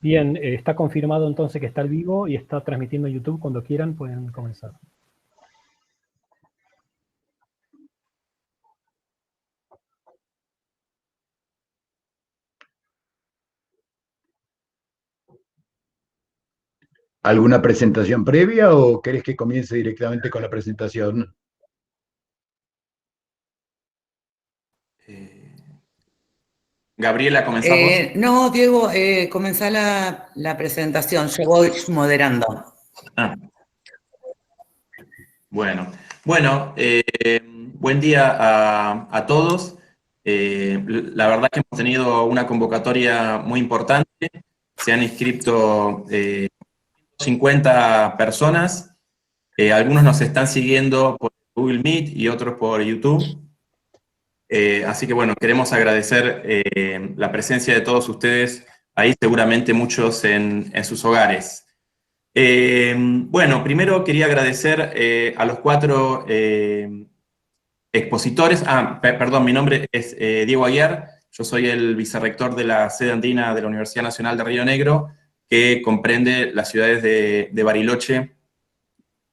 Bien, está confirmado entonces que está al vivo y está transmitiendo en YouTube. Cuando quieran pueden comenzar. ¿Alguna presentación previa o querés que comience directamente con la presentación? Gabriela, ¿comenzás vos? No, Diego, comenzá la presentación, yo voy moderando. Ah. Bueno, buen día a todos. La verdad que hemos tenido una convocatoria muy importante. Se han inscrito 50 personas. Algunos nos están siguiendo por Google Meet y otros por YouTube. Así que bueno, queremos agradecer la presencia de todos ustedes ahí, seguramente muchos en sus hogares. Bueno, primero quería agradecer a los 4 expositores. Perdón, mi nombre es Diego Aguiar, yo soy el vicerrector de la sede andina de la Universidad Nacional de Río Negro, que comprende las ciudades de Bariloche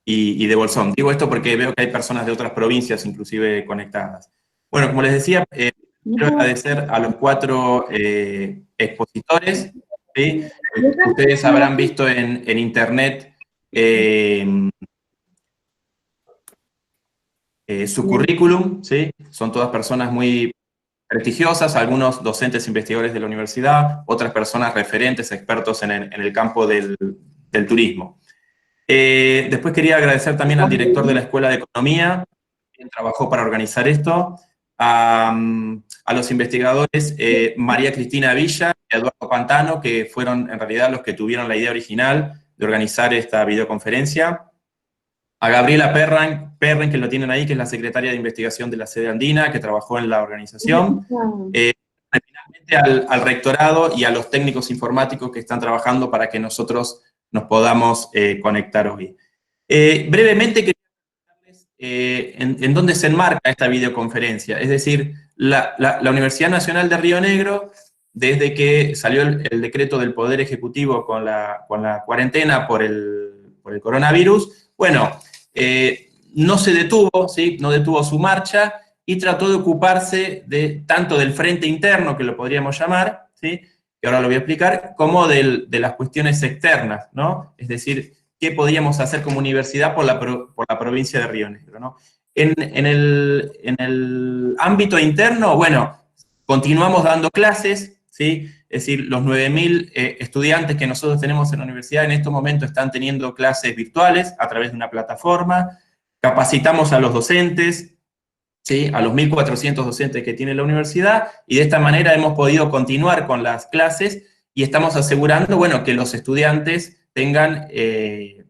y de Bolsón. Digo esto porque veo que hay personas de otras provincias inclusive conectadas. Bueno, como les decía, quiero agradecer a los 4 expositores, ¿sí? Ustedes habrán visto en internet su currículum, ¿sí? Son todas personas muy prestigiosas, algunos docentes investigadores de la universidad, otras personas referentes, expertos en el campo del turismo. Después quería agradecer también al director de la Escuela de Economía, quien trabajó para organizar esto, a los investigadores María Cristina Villa y Eduardo Pantano, que fueron en realidad los que tuvieron la idea original de organizar esta videoconferencia, a Gabriela Perren, que lo tienen ahí, que es la secretaria de investigación de la sede andina, que trabajó en la organización, finalmente al rectorado y a los técnicos informáticos que están trabajando para que nosotros nos podamos conectar hoy. Brevemente quería contarles en dónde se enmarca esta videoconferencia. Es decir, la Universidad Nacional de Río Negro, desde que salió el decreto del Poder Ejecutivo con la cuarentena por el coronavirus, bueno, no se detuvo, ¿sí? No detuvo su marcha y trató de ocuparse tanto del frente interno, que lo podríamos llamar, ¿sí? Que ahora lo voy a explicar, como de las cuestiones externas, ¿no? Es decir, qué podríamos hacer como universidad por la provincia de Río Negro, ¿no? En el ámbito interno, bueno, continuamos dando clases, ¿sí? Es decir, los 9.000 estudiantes que nosotros tenemos en la universidad en estos momentos están teniendo clases virtuales a través de una plataforma, capacitamos a los docentes, ¿sí? A los 1.400 docentes que tiene la universidad, y de esta manera hemos podido continuar con las clases y estamos asegurando, bueno, que los estudiantes tengan,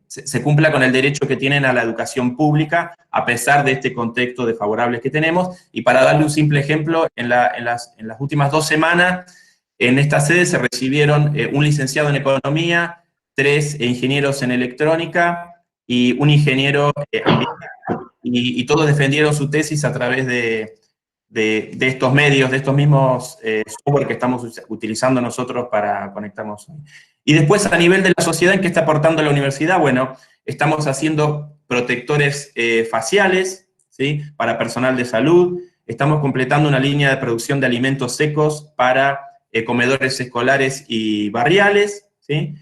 se cumpla con el derecho que tienen a la educación pública, a pesar de este contexto desfavorable que tenemos. Y para darle un simple ejemplo, en las últimas 2 semanas, en esta sede se recibieron un licenciado en Economía, 3 ingenieros en Electrónica y un ingeniero ambiental. Y todos defendieron su tesis a través de estos medios, de estos mismos software que estamos utilizando nosotros para conectarnos hoy. Y después, a nivel de la sociedad, ¿en qué está aportando la universidad? Bueno, estamos haciendo protectores faciales, ¿sí? Para personal de salud, estamos completando una línea de producción de alimentos secos para comedores escolares y barriales, ¿sí?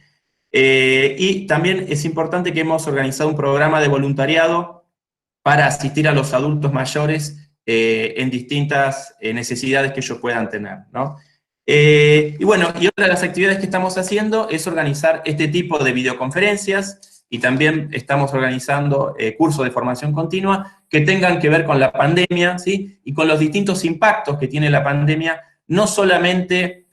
Y también es importante que hemos organizado un programa de voluntariado para asistir a los adultos mayores en distintas necesidades que ellos puedan tener, ¿no? Y bueno, y otra de las actividades que estamos haciendo es organizar este tipo de videoconferencias, y también estamos organizando cursos de formación continua que tengan que ver con la pandemia, ¿sí? Y con los distintos impactos que tiene la pandemia, no solamente,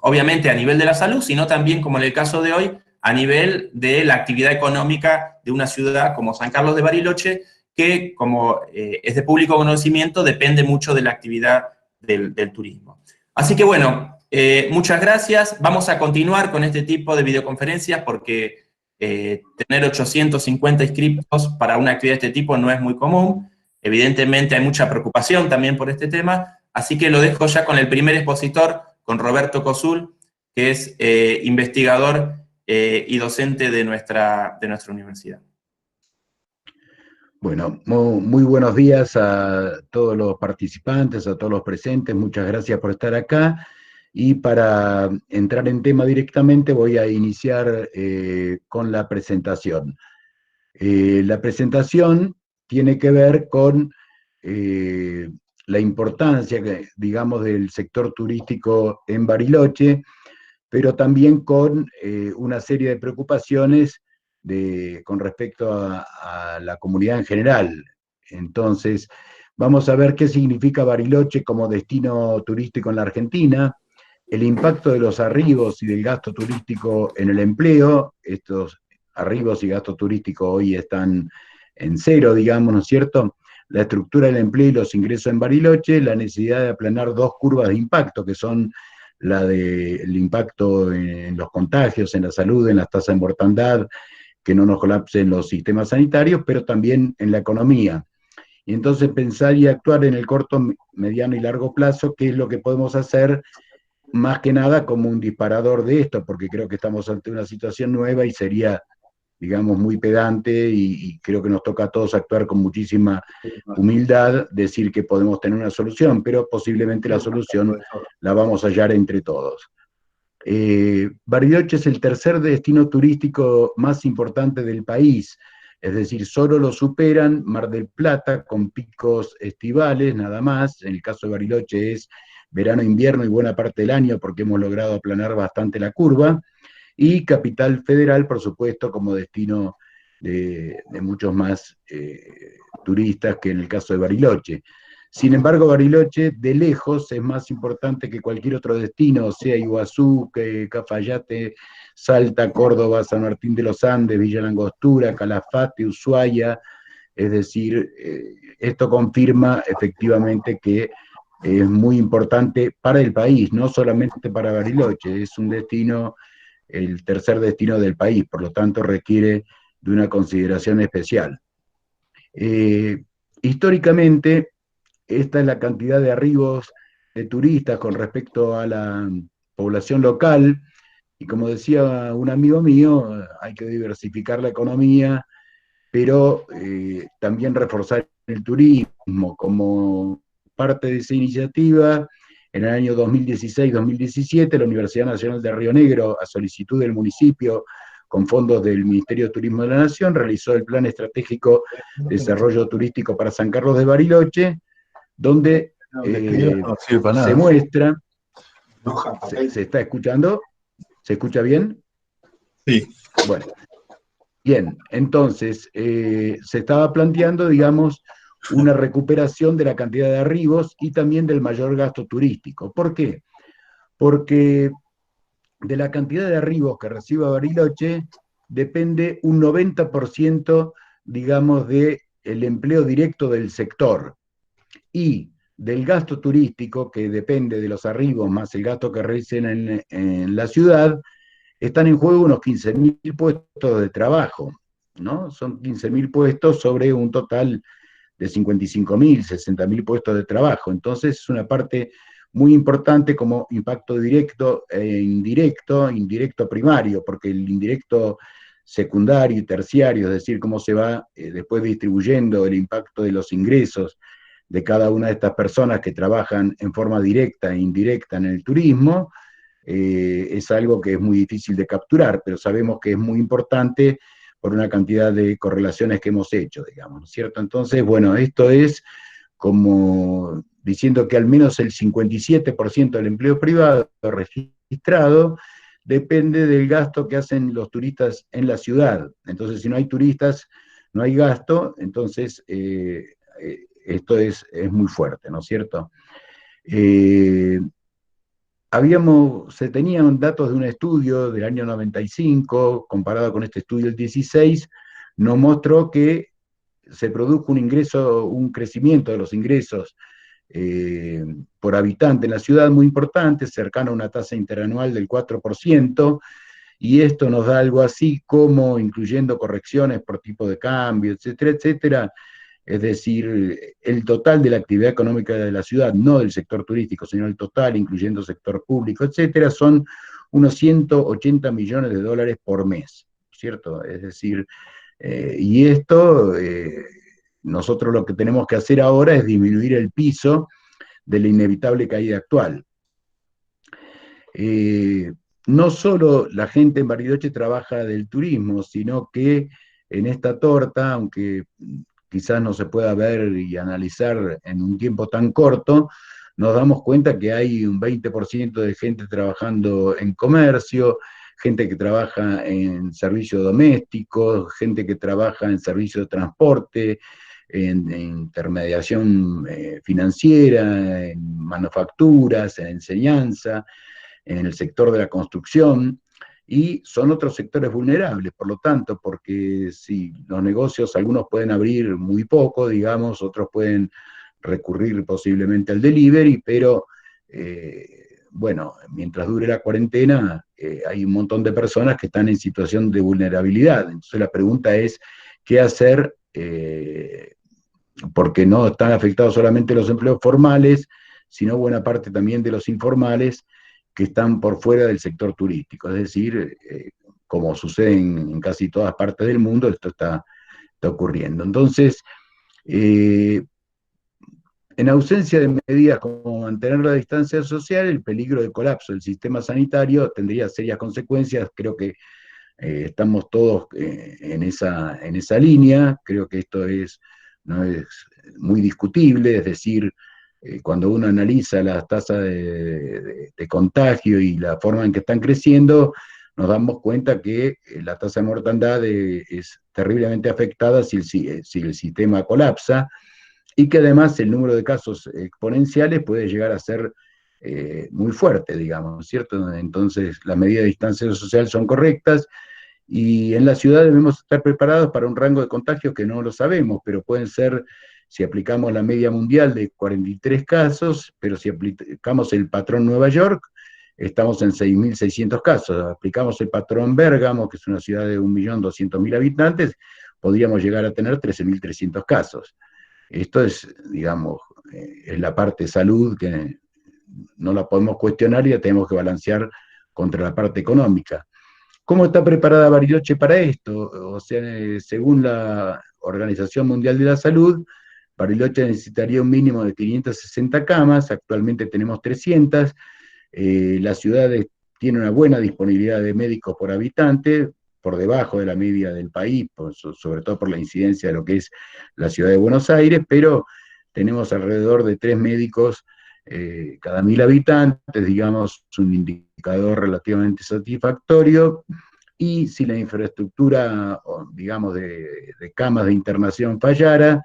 obviamente, a nivel de la salud, sino también, como en el caso de hoy, a nivel de la actividad económica de una ciudad como San Carlos de Bariloche, que, como es de público conocimiento, depende mucho de la actividad del turismo. Así que bueno, muchas gracias. Vamos a continuar con este tipo de videoconferencias porque tener 850 inscriptos para una actividad de este tipo no es muy común. Evidentemente hay mucha preocupación también por este tema, así que lo dejo ya con el primer expositor, con Roberto Cosul, que es investigador y docente de nuestra universidad. Bueno, muy buenos días a todos los participantes, a todos los presentes. Muchas gracias por estar acá. Y para entrar en tema directamente voy a iniciar con la presentación. La presentación tiene que ver con la importancia, digamos, del sector turístico en Bariloche, pero también con una serie de preocupaciones con respecto a la comunidad en general. Entonces, vamos a ver qué significa Bariloche como destino turístico en la Argentina, el impacto de los arribos y del gasto turístico en el empleo. Estos arribos y gasto turístico hoy están en cero, digamos, ¿no es cierto? La estructura del empleo y los ingresos en Bariloche, la necesidad de aplanar dos curvas de impacto, que son la del impacto en los contagios, en la salud, en las tasas de mortandad, que no nos colapsen los sistemas sanitarios, pero también en la economía. Y entonces pensar y actuar en el corto, mediano y largo plazo, qué es lo que podemos hacer, más que nada como un disparador de esto, porque creo que estamos ante una situación nueva y sería, digamos, muy pedante, y creo que nos toca a todos actuar con muchísima humildad, decir que podemos tener una solución, pero posiblemente la solución la vamos a hallar entre todos. Bariloche es el tercer destino turístico más importante del país, es decir, solo lo superan Mar del Plata, con picos estivales nada más. En el caso de Bariloche es verano, invierno y buena parte del año, porque hemos logrado aplanar bastante la curva, y Capital Federal, por supuesto, como destino de muchos más turistas que en el caso de Bariloche. Sin embargo, Bariloche de lejos es más importante que cualquier otro destino, sea Iguazú, Cafayate, Salta, Córdoba, San Martín de los Andes, Villa Langostura, Calafate, Ushuaia. Es decir, esto confirma efectivamente que es muy importante para el país, no solamente para Bariloche. Es un destino, el tercer destino del país, por lo tanto requiere de una consideración especial. Históricamente, esta es la cantidad de arribos de turistas con respecto a la población local, y como decía un amigo mío, hay que diversificar la economía, pero también reforzar el turismo. Como parte de esa iniciativa, en el año 2016-2017, la Universidad Nacional de Río Negro, a solicitud del municipio, con fondos del Ministerio de Turismo de la Nación, realizó el Plan Estratégico de Desarrollo Turístico para San Carlos de Bariloche, donde se muestra, ¿se está escuchando? ¿Se escucha bien? Sí. Bueno, bien, entonces se estaba planteando, digamos, una recuperación de la cantidad de arribos y también del mayor gasto turístico. ¿Por qué? Porque de la cantidad de arribos que reciba Bariloche depende un 90%, digamos, del empleo directo del sector, y del gasto turístico, que depende de los arribos más el gasto que realicen en la ciudad, están en juego unos 15.000 puestos de trabajo, ¿no? Son 15.000 puestos sobre un total de 55.000, 60.000 puestos de trabajo. Entonces es una parte muy importante como impacto directo e indirecto, indirecto primario, porque el indirecto secundario y terciario, es decir, cómo se va después distribuyendo el impacto de los ingresos de cada una de estas personas que trabajan en forma directa e indirecta en el turismo, es algo que es muy difícil de capturar, pero sabemos que es muy importante por una cantidad de correlaciones que hemos hecho, digamos, ¿no es cierto? Entonces, bueno, esto es como diciendo que al menos el 57% del empleo privado registrado depende del gasto que hacen los turistas en la ciudad. Entonces, si no hay turistas, no hay gasto. Entonces esto es muy fuerte, ¿no es cierto? Se tenían datos de un estudio del año 95, comparado con este estudio del 16, nos mostró que se produjo un crecimiento de los ingresos por habitante en la ciudad muy importante, cercano a una tasa interanual del 4%, y esto nos da algo así como, incluyendo correcciones por tipo de cambio, etcétera, etcétera, es decir, el total de la actividad económica de la ciudad, no del sector turístico, sino el total, incluyendo sector público, etcétera, son unos 180 millones de dólares por mes, ¿cierto? Es decir, y esto, nosotros lo que tenemos que hacer ahora es disminuir el piso de la inevitable caída actual. No solo la gente en Bariloche trabaja del turismo, sino que en esta torta, aunque quizás no se pueda ver y analizar en un tiempo tan corto, nos damos cuenta que hay un 20% de gente trabajando en comercio, gente que trabaja en servicios domésticos, gente que trabaja en servicios de transporte, en intermediación financiera, en manufacturas, en enseñanza, en el sector de la construcción, y son otros sectores vulnerables, por lo tanto, porque si los negocios, algunos pueden abrir muy poco, digamos, otros pueden recurrir posiblemente al delivery, pero bueno, mientras dure la cuarentena, hay un montón de personas que están en situación de vulnerabilidad. Entonces la pregunta es, ¿qué hacer? Porque no están afectados solamente los empleos formales, sino buena parte también de los informales que están por fuera del sector turístico. Es decir, como sucede en casi todas partes del mundo, esto está ocurriendo. Entonces, en ausencia de medidas como mantener la distancia social, el peligro de colapso del sistema sanitario tendría serias consecuencias. Creo que estamos todos en esa línea. Creo que esto no es muy discutible, es decir, cuando uno analiza las tasas de contagio y la forma en que están creciendo, nos damos cuenta que la tasa de mortandad es terriblemente afectada si el sistema colapsa, y que además el número de casos exponenciales puede llegar a ser muy fuerte, digamos, ¿cierto? Entonces, las medidas de distancia social son correctas, y en la ciudad debemos estar preparados para un rango de contagios que no lo sabemos, pero pueden ser, si aplicamos la media mundial de 43 casos, pero si aplicamos el patrón Nueva York, estamos en 6.600 casos. Aplicamos el patrón Bérgamo, que es una ciudad de 1.200.000 habitantes, podríamos llegar a tener 13.300 casos. Esto es, digamos, es la parte de salud que no la podemos cuestionar y la tenemos que balancear contra la parte económica. ¿Cómo está preparada Bariloche para esto? O sea, según la Organización Mundial de la Salud, Bariloche necesitaría un mínimo de 560 camas, actualmente tenemos 300, la ciudad tiene una buena disponibilidad de médicos por habitante, por debajo de la media del país, sobre todo por la incidencia de lo que es la ciudad de Buenos Aires, pero tenemos alrededor de 3 médicos cada 1.000 habitantes, digamos, un indicador relativamente satisfactorio. Y si la infraestructura, digamos, de camas de internación fallara,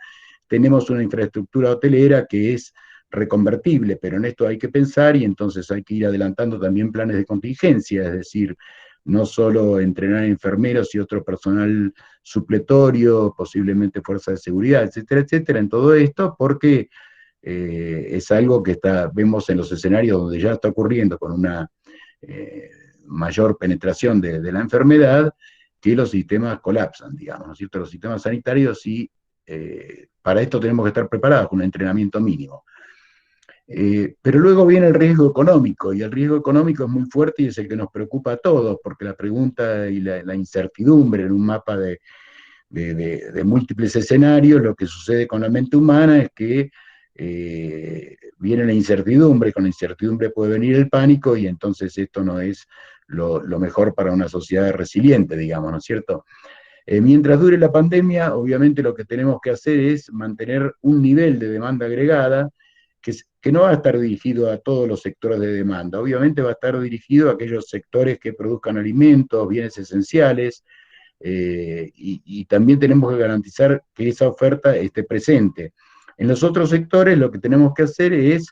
tenemos una infraestructura hotelera que es reconvertible, pero en esto hay que pensar, y entonces hay que ir adelantando también planes de contingencia, es decir, no solo entrenar enfermeros y otro personal supletorio, posiblemente fuerzas de seguridad, etcétera, etcétera, en todo esto, porque es algo que vemos en los escenarios donde ya está ocurriendo con una mayor penetración de la enfermedad, que los sistemas colapsan, digamos, ¿no es cierto? Los sistemas sanitarios, y para esto tenemos que estar preparados con un entrenamiento mínimo. Pero luego viene el riesgo económico, y el riesgo económico es muy fuerte y es el que nos preocupa a todos, porque la pregunta y la incertidumbre en un mapa de múltiples escenarios, lo que sucede con la mente humana es que viene la incertidumbre, con la incertidumbre puede venir el pánico, y entonces esto no es lo mejor para una sociedad resiliente, digamos, ¿no es cierto? Mientras dure la pandemia, obviamente lo que tenemos que hacer es mantener un nivel de demanda agregada que no va a estar dirigido a todos los sectores de demanda, obviamente va a estar dirigido a aquellos sectores que produzcan alimentos, bienes esenciales, y también tenemos que garantizar que esa oferta esté presente. En los otros sectores lo que tenemos que hacer es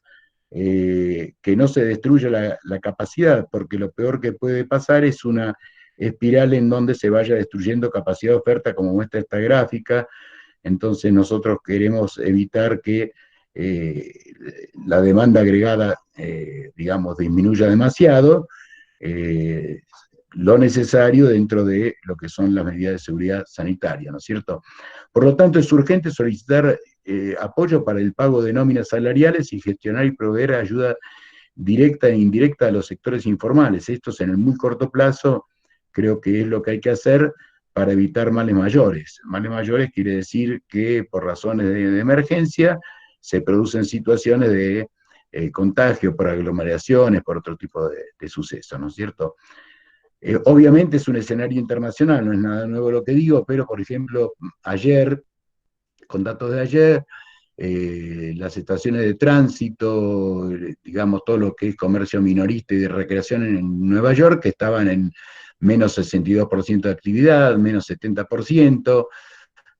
que no se destruya la capacidad, porque lo peor que puede pasar es una espiral en donde se vaya destruyendo capacidad de oferta, como muestra esta gráfica. Entonces nosotros queremos evitar que la demanda agregada, digamos, disminuya demasiado, lo necesario dentro de lo que son las medidas de seguridad sanitaria, ¿no es cierto? Por lo tanto, es urgente solicitar apoyo para el pago de nóminas salariales y gestionar y proveer ayuda directa e indirecta a los sectores informales. Estos en el muy corto plazo creo que es lo que hay que hacer para evitar males mayores. Males mayores quiere decir que por razones de emergencia se producen situaciones de contagio por aglomeraciones, por otro tipo de sucesos, ¿no es cierto? Obviamente es un escenario internacional, no es nada nuevo lo que digo, pero por ejemplo, ayer, con datos de ayer, las estaciones de tránsito, digamos todo lo que es comercio minorista y de recreación en Nueva York, que estaban en menos 62% de actividad, menos 70%,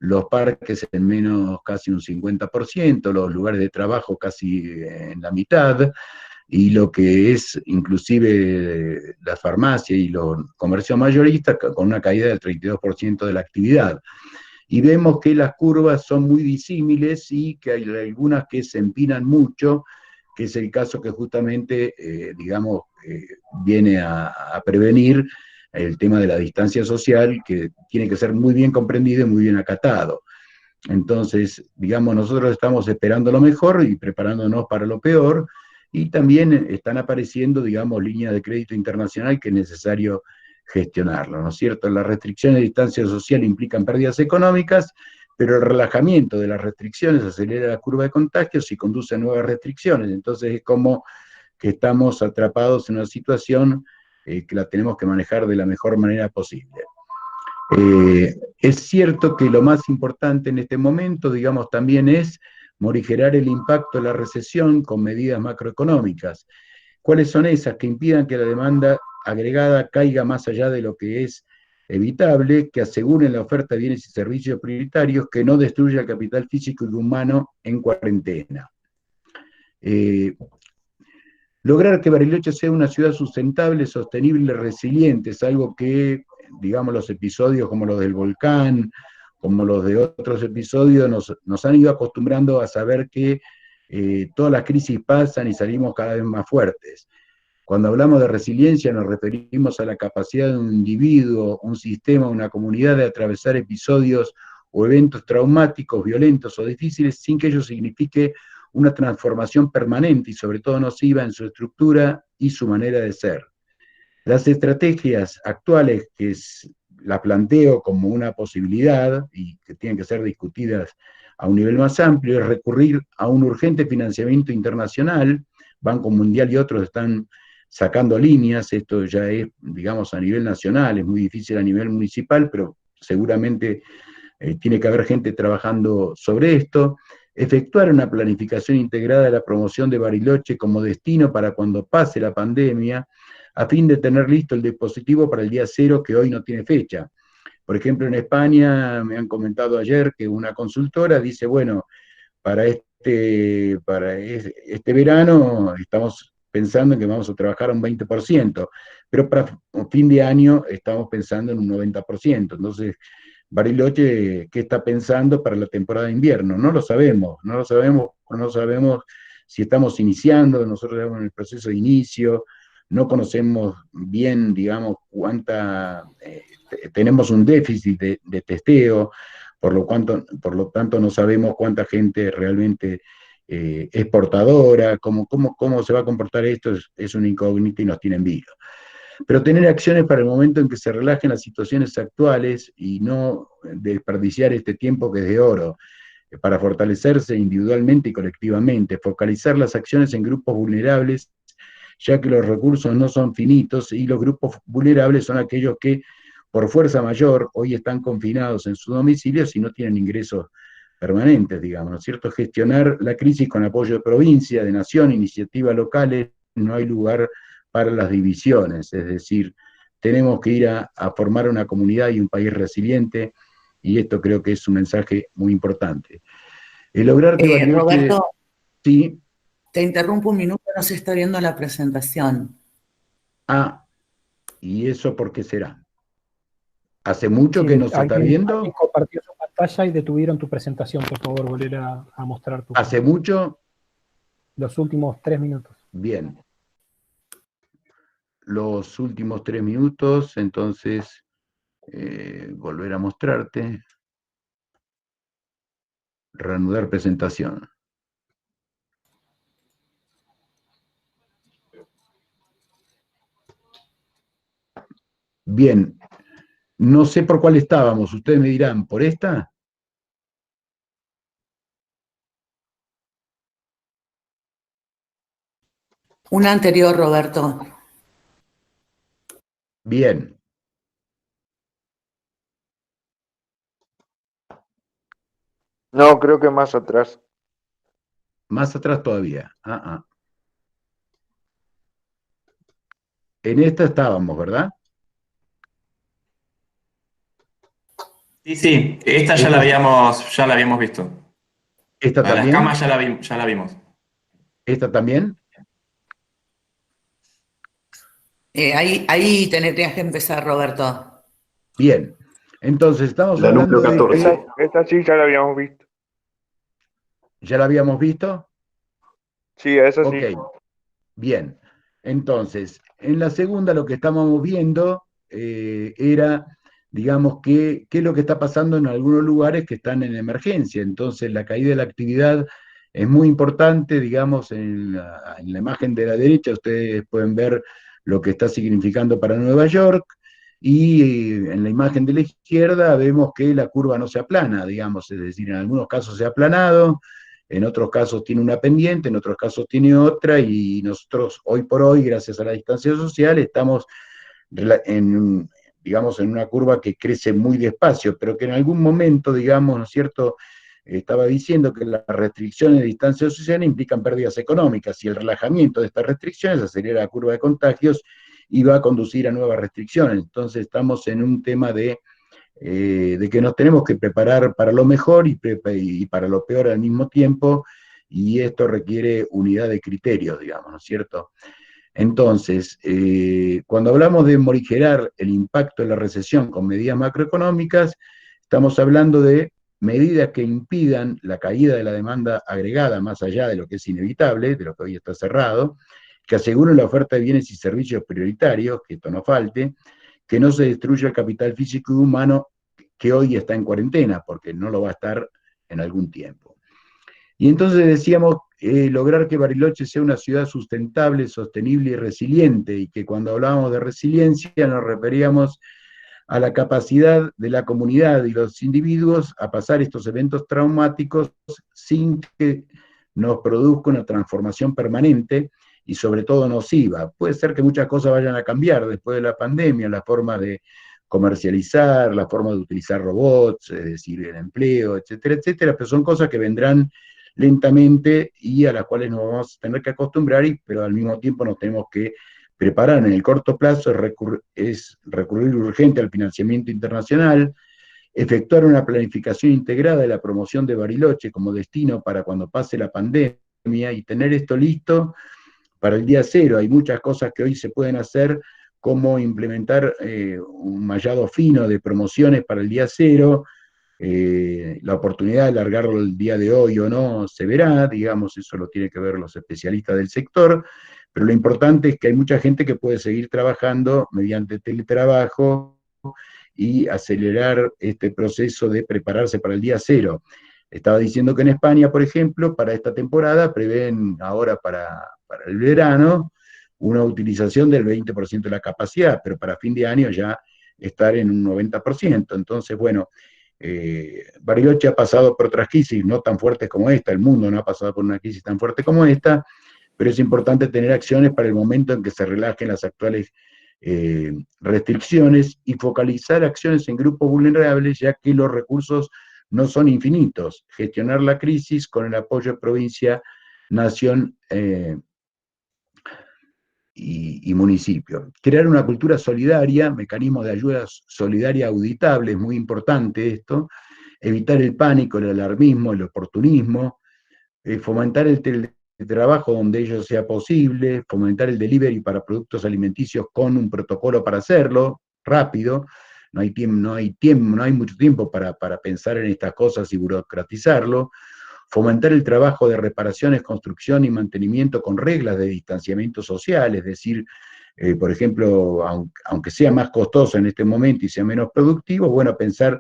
los parques en menos casi un 50%, los lugares de trabajo casi en la mitad, y lo que es inclusive la farmacia y los comercios mayoristas con una caída del 32% de la actividad. Y vemos que las curvas son muy disímiles y que hay algunas que se empinan mucho, que es el caso que justamente, digamos, viene a prevenir el tema de la distancia social, que tiene que ser muy bien comprendido y muy bien acatado. Entonces, digamos, nosotros estamos esperando lo mejor y preparándonos para lo peor, y también están apareciendo, digamos, líneas de crédito internacional que es necesario gestionarlo, ¿no es cierto? Las restricciones de distancia social implican pérdidas económicas, pero el relajamiento de las restricciones acelera la curva de contagios y conduce a nuevas restricciones. Entonces es como que estamos atrapados en una situación que la tenemos que manejar de la mejor manera posible. Es cierto que lo más importante en este momento, digamos, también es morigerar el impacto de la recesión con medidas macroeconómicas. ¿Cuáles son esas? Que impidan que la demanda agregada caiga más allá de lo que es evitable, que aseguren la oferta de bienes y servicios prioritarios, que no destruya el capital físico y humano en cuarentena. Lograr que Bariloche sea una ciudad sustentable, sostenible, resiliente, es algo que, digamos, los episodios como los del volcán, como los de otros episodios, nos han ido acostumbrando a saber que todas las crisis pasan y salimos cada vez más fuertes. Cuando hablamos de resiliencia nos referimos a la capacidad de un individuo, un sistema, una comunidad de atravesar episodios o eventos traumáticos, violentos o difíciles sin que ello signifique una transformación permanente y sobre todo nociva en su estructura y su manera de ser. Las estrategias actuales que la planteo como una posibilidad y que tienen que ser discutidas a un nivel más amplio es recurrir a un urgente financiamiento internacional. Banco Mundial y otros están sacando líneas, esto ya es, digamos, a nivel nacional, es muy difícil a nivel municipal, pero seguramente tiene que haber gente trabajando sobre esto. Efectuar una planificación integrada de la promoción de Bariloche como destino para cuando pase la pandemia, a fin de tener listo el dispositivo para el día cero que hoy no tiene fecha. Por ejemplo, en España me han comentado ayer que una consultora dice, bueno, para este verano estamos pensando en que vamos a trabajar un 20%, pero para fin de año estamos pensando en un 90%. Entonces, Bariloche, ¿qué está pensando para la temporada de invierno? No lo sabemos, no sabemos si estamos iniciando, nosotros estamos en el proceso de inicio, no conocemos bien, digamos, tenemos un déficit de testeo, por lo tanto no sabemos cuánta gente realmente es portadora, cómo se va a comportar esto es una incógnita y nos tiene en vilo. Pero tener acciones para el momento en que se relajen las situaciones actuales y no desperdiciar este tiempo que es de oro, para fortalecerse individualmente y colectivamente, focalizar las acciones en grupos vulnerables, ya que los recursos no son finitos y los grupos vulnerables son aquellos que por fuerza mayor hoy están confinados en sus domicilios y no tienen ingresos permanentes, digamos, ¿no es cierto? Gestionar la crisis con apoyo de provincia, de nación, iniciativas locales, no hay lugar para las divisiones, es decir, tenemos que ir a formar una comunidad y un país resiliente, y esto creo que es un mensaje muy importante. Lograr que Bariloche... Roberto, sí. Te interrumpo un minuto, no se está viendo la presentación. Ah, ¿y eso por qué será? ¿Hace mucho Sí, que no se está viendo? Alguien compartió su pantalla y detuvieron tu presentación. Por favor, volver a mostrar tu... ¿Hace mucho? Los últimos 3 minutos. Bien. Los últimos 3 minutos, entonces, volver a mostrarte. Reanudar presentación. Bien, no sé por cuál estábamos, ustedes me dirán, ¿por esta? Una anterior, Roberto. Bien. No, creo que más atrás. Más atrás todavía. En esta estábamos, ¿verdad? Sí, sí, esta ya la habíamos visto. ¿Esta La de las también? camas ya la vimos. ¿Esta también? Ahí tendrías que empezar, Roberto. Bien. Entonces, estamos La número hablando de 14. que... Esta sí ya la habíamos visto. ¿Ya la habíamos visto? Sí, esa Ok, sí. bien. Entonces, en la segunda lo que estábamos viendo era, digamos, qué es lo que está pasando en algunos lugares que están en emergencia. Entonces, la caída de la actividad es muy importante, digamos, en la imagen de la derecha ustedes pueden ver lo que está significando para Nueva York, y en la imagen de la izquierda vemos que la curva no se aplana, digamos, es decir, en algunos casos se ha aplanado, en otros casos tiene una pendiente, en otros casos tiene otra, y nosotros hoy por hoy, gracias a la distancia social, estamos en, digamos, en una curva que crece muy despacio, pero que en algún momento, digamos, ¿no es cierto?, estaba diciendo que las restricciones de distancia social implican pérdidas económicas, y el relajamiento de estas restricciones acelera la curva de contagios y va a conducir a nuevas restricciones. Entonces estamos en un tema de que nos tenemos que preparar para lo mejor y para lo peor al mismo tiempo, y esto requiere unidad de criterios, digamos, ¿no es cierto? Entonces, cuando hablamos de morigerar el impacto de la recesión con medidas macroeconómicas, estamos hablando de medidas que impidan la caída de la demanda agregada más allá de lo que es inevitable, de lo que hoy está cerrado, que aseguren la oferta de bienes y servicios prioritarios, que esto no falte, que no se destruya el capital físico y humano que hoy está en cuarentena, porque no lo va a estar en algún tiempo. Y entonces decíamos, lograr que Bariloche sea una ciudad sustentable, sostenible y resiliente, y que cuando hablábamos de resiliencia nos referíamos a la capacidad de la comunidad y los individuos a pasar estos eventos traumáticos sin que nos produzca una transformación permanente y sobre todo nociva. Puede ser que muchas cosas vayan a cambiar después de la pandemia, la forma de comercializar, la forma de utilizar robots, es decir, el empleo, etcétera, etcétera, pero son cosas que vendrán lentamente y a las cuales nos vamos a tener que acostumbrar, pero al mismo tiempo nos tenemos que preparar. En el corto plazo es recurrir urgente al financiamiento internacional, efectuar una planificación integrada de la promoción de Bariloche como destino para cuando pase la pandemia, y tener esto listo para el día cero. Hay muchas cosas que hoy se pueden hacer, como implementar un mallado fino de promociones para el día cero. La oportunidad de alargarlo el día de hoy o no se verá, digamos, eso lo tienen que ver los especialistas del sector, pero lo importante es que hay mucha gente que puede seguir trabajando mediante teletrabajo y acelerar este proceso de prepararse para el día cero. Estaba diciendo que en España, por ejemplo, para esta temporada prevén ahora para el verano una utilización del 20% de la capacidad, pero para fin de año ya estar en un 90%. Entonces, bueno, Bariloche ha pasado por otras crisis no tan fuertes como esta, el mundo no ha pasado por una crisis tan fuerte como esta, pero es importante tener acciones para el momento en que se relajen las actuales restricciones y focalizar acciones en grupos vulnerables, ya que los recursos no son infinitos. Gestionar la crisis con el apoyo de provincia, nación y municipio. Crear una cultura solidaria, mecanismos de ayuda solidaria auditable, es muy importante esto. Evitar el pánico, el alarmismo, el oportunismo. Fomentar el teletrabajo donde ello sea posible. Fomentar el delivery para productos alimenticios con un protocolo para hacerlo, rápido. No hay mucho tiempo para pensar en estas cosas y burocratizarlo. Fomentar el trabajo de reparaciones, construcción y mantenimiento con reglas de distanciamiento social, es decir, por ejemplo, aunque sea más costoso en este momento y sea menos productivo, bueno, pensar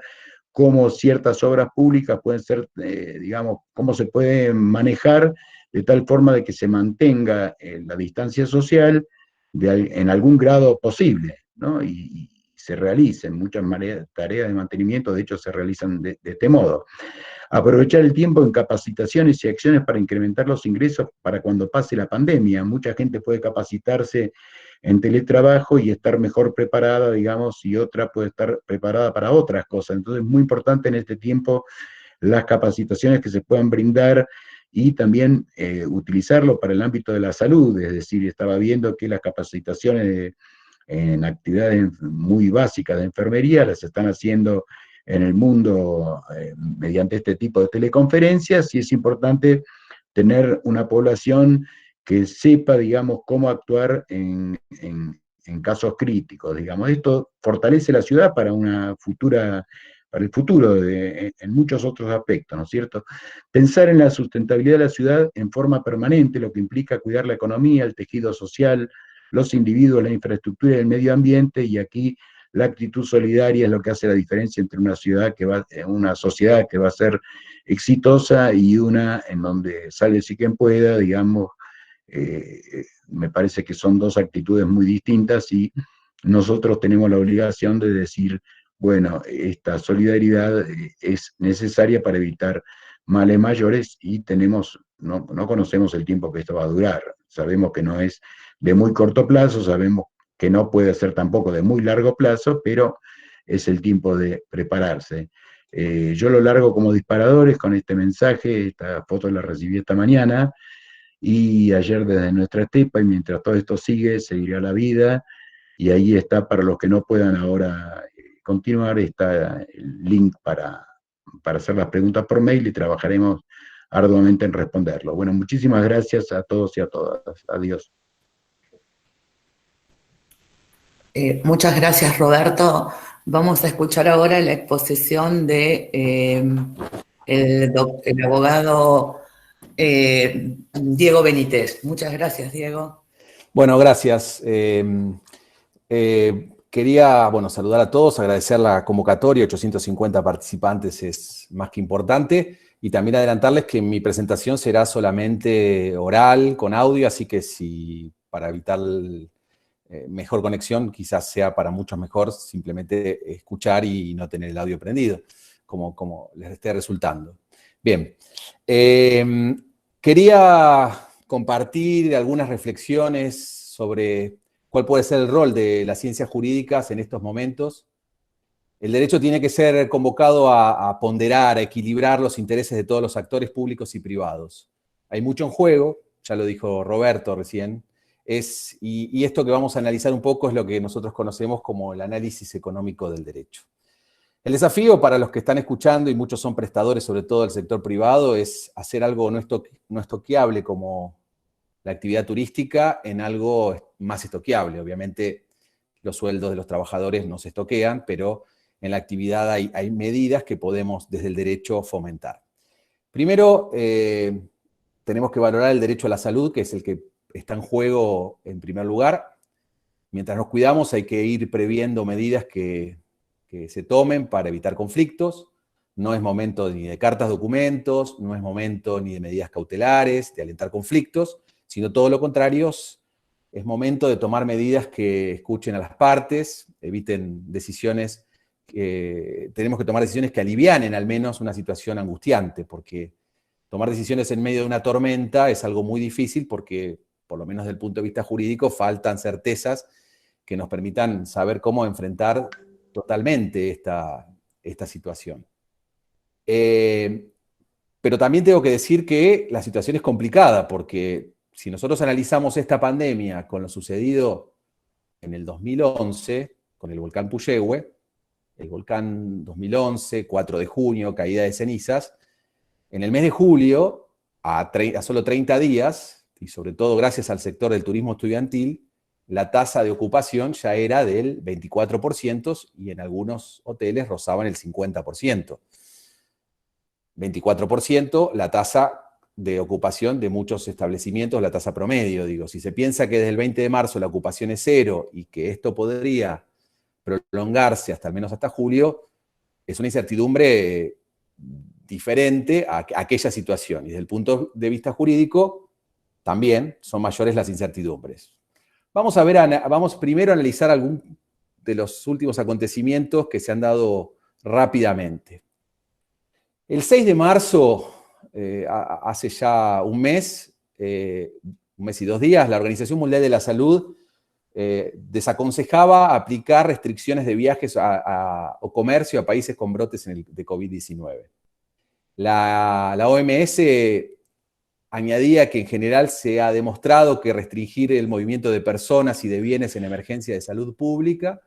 cómo ciertas obras públicas pueden ser, digamos, cómo se pueden manejar de tal forma de que se mantenga la distancia social en algún grado posible, ¿no? Y se realicen. Muchas tareas de mantenimiento, de hecho, se realizan de este modo. Aprovechar el tiempo en capacitaciones y acciones para incrementar los ingresos para cuando pase la pandemia. Mucha gente puede capacitarse en teletrabajo y estar mejor preparada, digamos, y otra puede estar preparada para otras cosas. Entonces, es muy importante en este tiempo las capacitaciones que se puedan brindar y también utilizarlo para el ámbito de la salud. Es decir, estaba viendo que las capacitaciones en actividades muy básicas de enfermería las están haciendo en el mundo mediante este tipo de teleconferencias, y es importante tener una población que sepa, digamos, cómo actuar en casos críticos, digamos. Esto fortalece la ciudad para una futura, para el futuro en muchos otros aspectos, ¿no es cierto? Pensar en la sustentabilidad de la ciudad en forma permanente, lo que implica cuidar la economía, el tejido social, los individuos, la infraestructura y el medio ambiente, y aquí la actitud solidaria es lo que hace la diferencia entre una sociedad que va a ser exitosa y una en donde sale si quien pueda, digamos. Me parece que son dos actitudes muy distintas y nosotros tenemos la obligación de decir, bueno, esta solidaridad es necesaria para evitar males mayores y no conocemos el tiempo que esto va a durar. Sabemos que no es de muy corto plazo, sabemos que no puede ser tampoco de muy largo plazo, pero es el tiempo de prepararse. Yo lo largo como disparadores con este mensaje. Esta foto la recibí esta mañana y ayer desde nuestra estepa, y mientras todo esto sigue, seguirá la vida, y ahí está, para los que no puedan ahora continuar, está el link para hacer las preguntas por mail y trabajaremos arduamente en responderlo. Bueno, muchísimas gracias a todos y a todas. Adiós. Muchas gracias, Roberto. Vamos a escuchar ahora la exposición de el abogado Diego Benítez. Muchas gracias, Diego. Bueno, gracias. Quería, saludar a todos, agradecer la convocatoria. 850 participantes es más que importante, y también adelantarles que mi presentación será solamente oral, con audio, así que si para evitar mejor conexión, quizás sea para muchos mejor simplemente escuchar y no tener el audio prendido, como les esté resultando. Bien, quería compartir algunas reflexiones sobre cuál puede ser el rol de las ciencias jurídicas en estos momentos. El derecho tiene que ser convocado a ponderar, a equilibrar los intereses de todos los actores públicos y privados. Hay mucho en juego, ya lo dijo Roberto recién, y esto que vamos a analizar un poco es lo que nosotros conocemos como el análisis económico del derecho. El desafío para los que están escuchando, y muchos son prestadores, sobre todo del sector privado, es hacer algo no estoqueable como la actividad turística en algo más estoqueable. Obviamente los sueldos de los trabajadores no se estoquean, pero en la actividad hay medidas que podemos desde el derecho fomentar. Primero, tenemos que valorar el derecho a la salud, que es el que está en juego en primer lugar. Mientras nos cuidamos hay que ir previendo medidas que se tomen para evitar conflictos. No es momento ni de cartas documentos, no es momento ni de medidas cautelares, de alentar conflictos, sino todo lo contrario, es momento de tomar medidas que escuchen a las partes, eviten decisiones, tenemos que tomar decisiones que alivianen al menos una situación angustiante, porque tomar decisiones en medio de una tormenta es algo muy difícil porque, por lo menos desde el punto de vista jurídico, faltan certezas que nos permitan saber cómo enfrentar totalmente esta situación. Pero también tengo que decir que la situación es complicada, porque si nosotros analizamos esta pandemia con lo sucedido en el 2011, con el volcán Puyehue, el volcán 2011, 4 de junio, caída de cenizas, en el mes de julio, a solo 30 días, y sobre todo gracias al sector del turismo estudiantil, la tasa de ocupación ya era del 24% y en algunos hoteles rozaban el 50%. 24% la tasa de ocupación de muchos establecimientos, la tasa promedio, digo. Si se piensa que desde el 20 de marzo la ocupación es 0 y que esto podría prolongarse al menos hasta julio, es una incertidumbre diferente a aquella situación. Y desde el punto de vista jurídico, también son mayores las incertidumbres. Vamos primero a analizar los últimos acontecimientos que se han dado rápidamente. El 6 de marzo, hace ya un mes y 2 días, la Organización Mundial de la Salud desaconsejaba aplicar restricciones de viajes o comercio a países con brotes de COVID-19. La OMS añadía que en general se ha demostrado que restringir el movimiento de personas y de bienes en emergencia de salud pública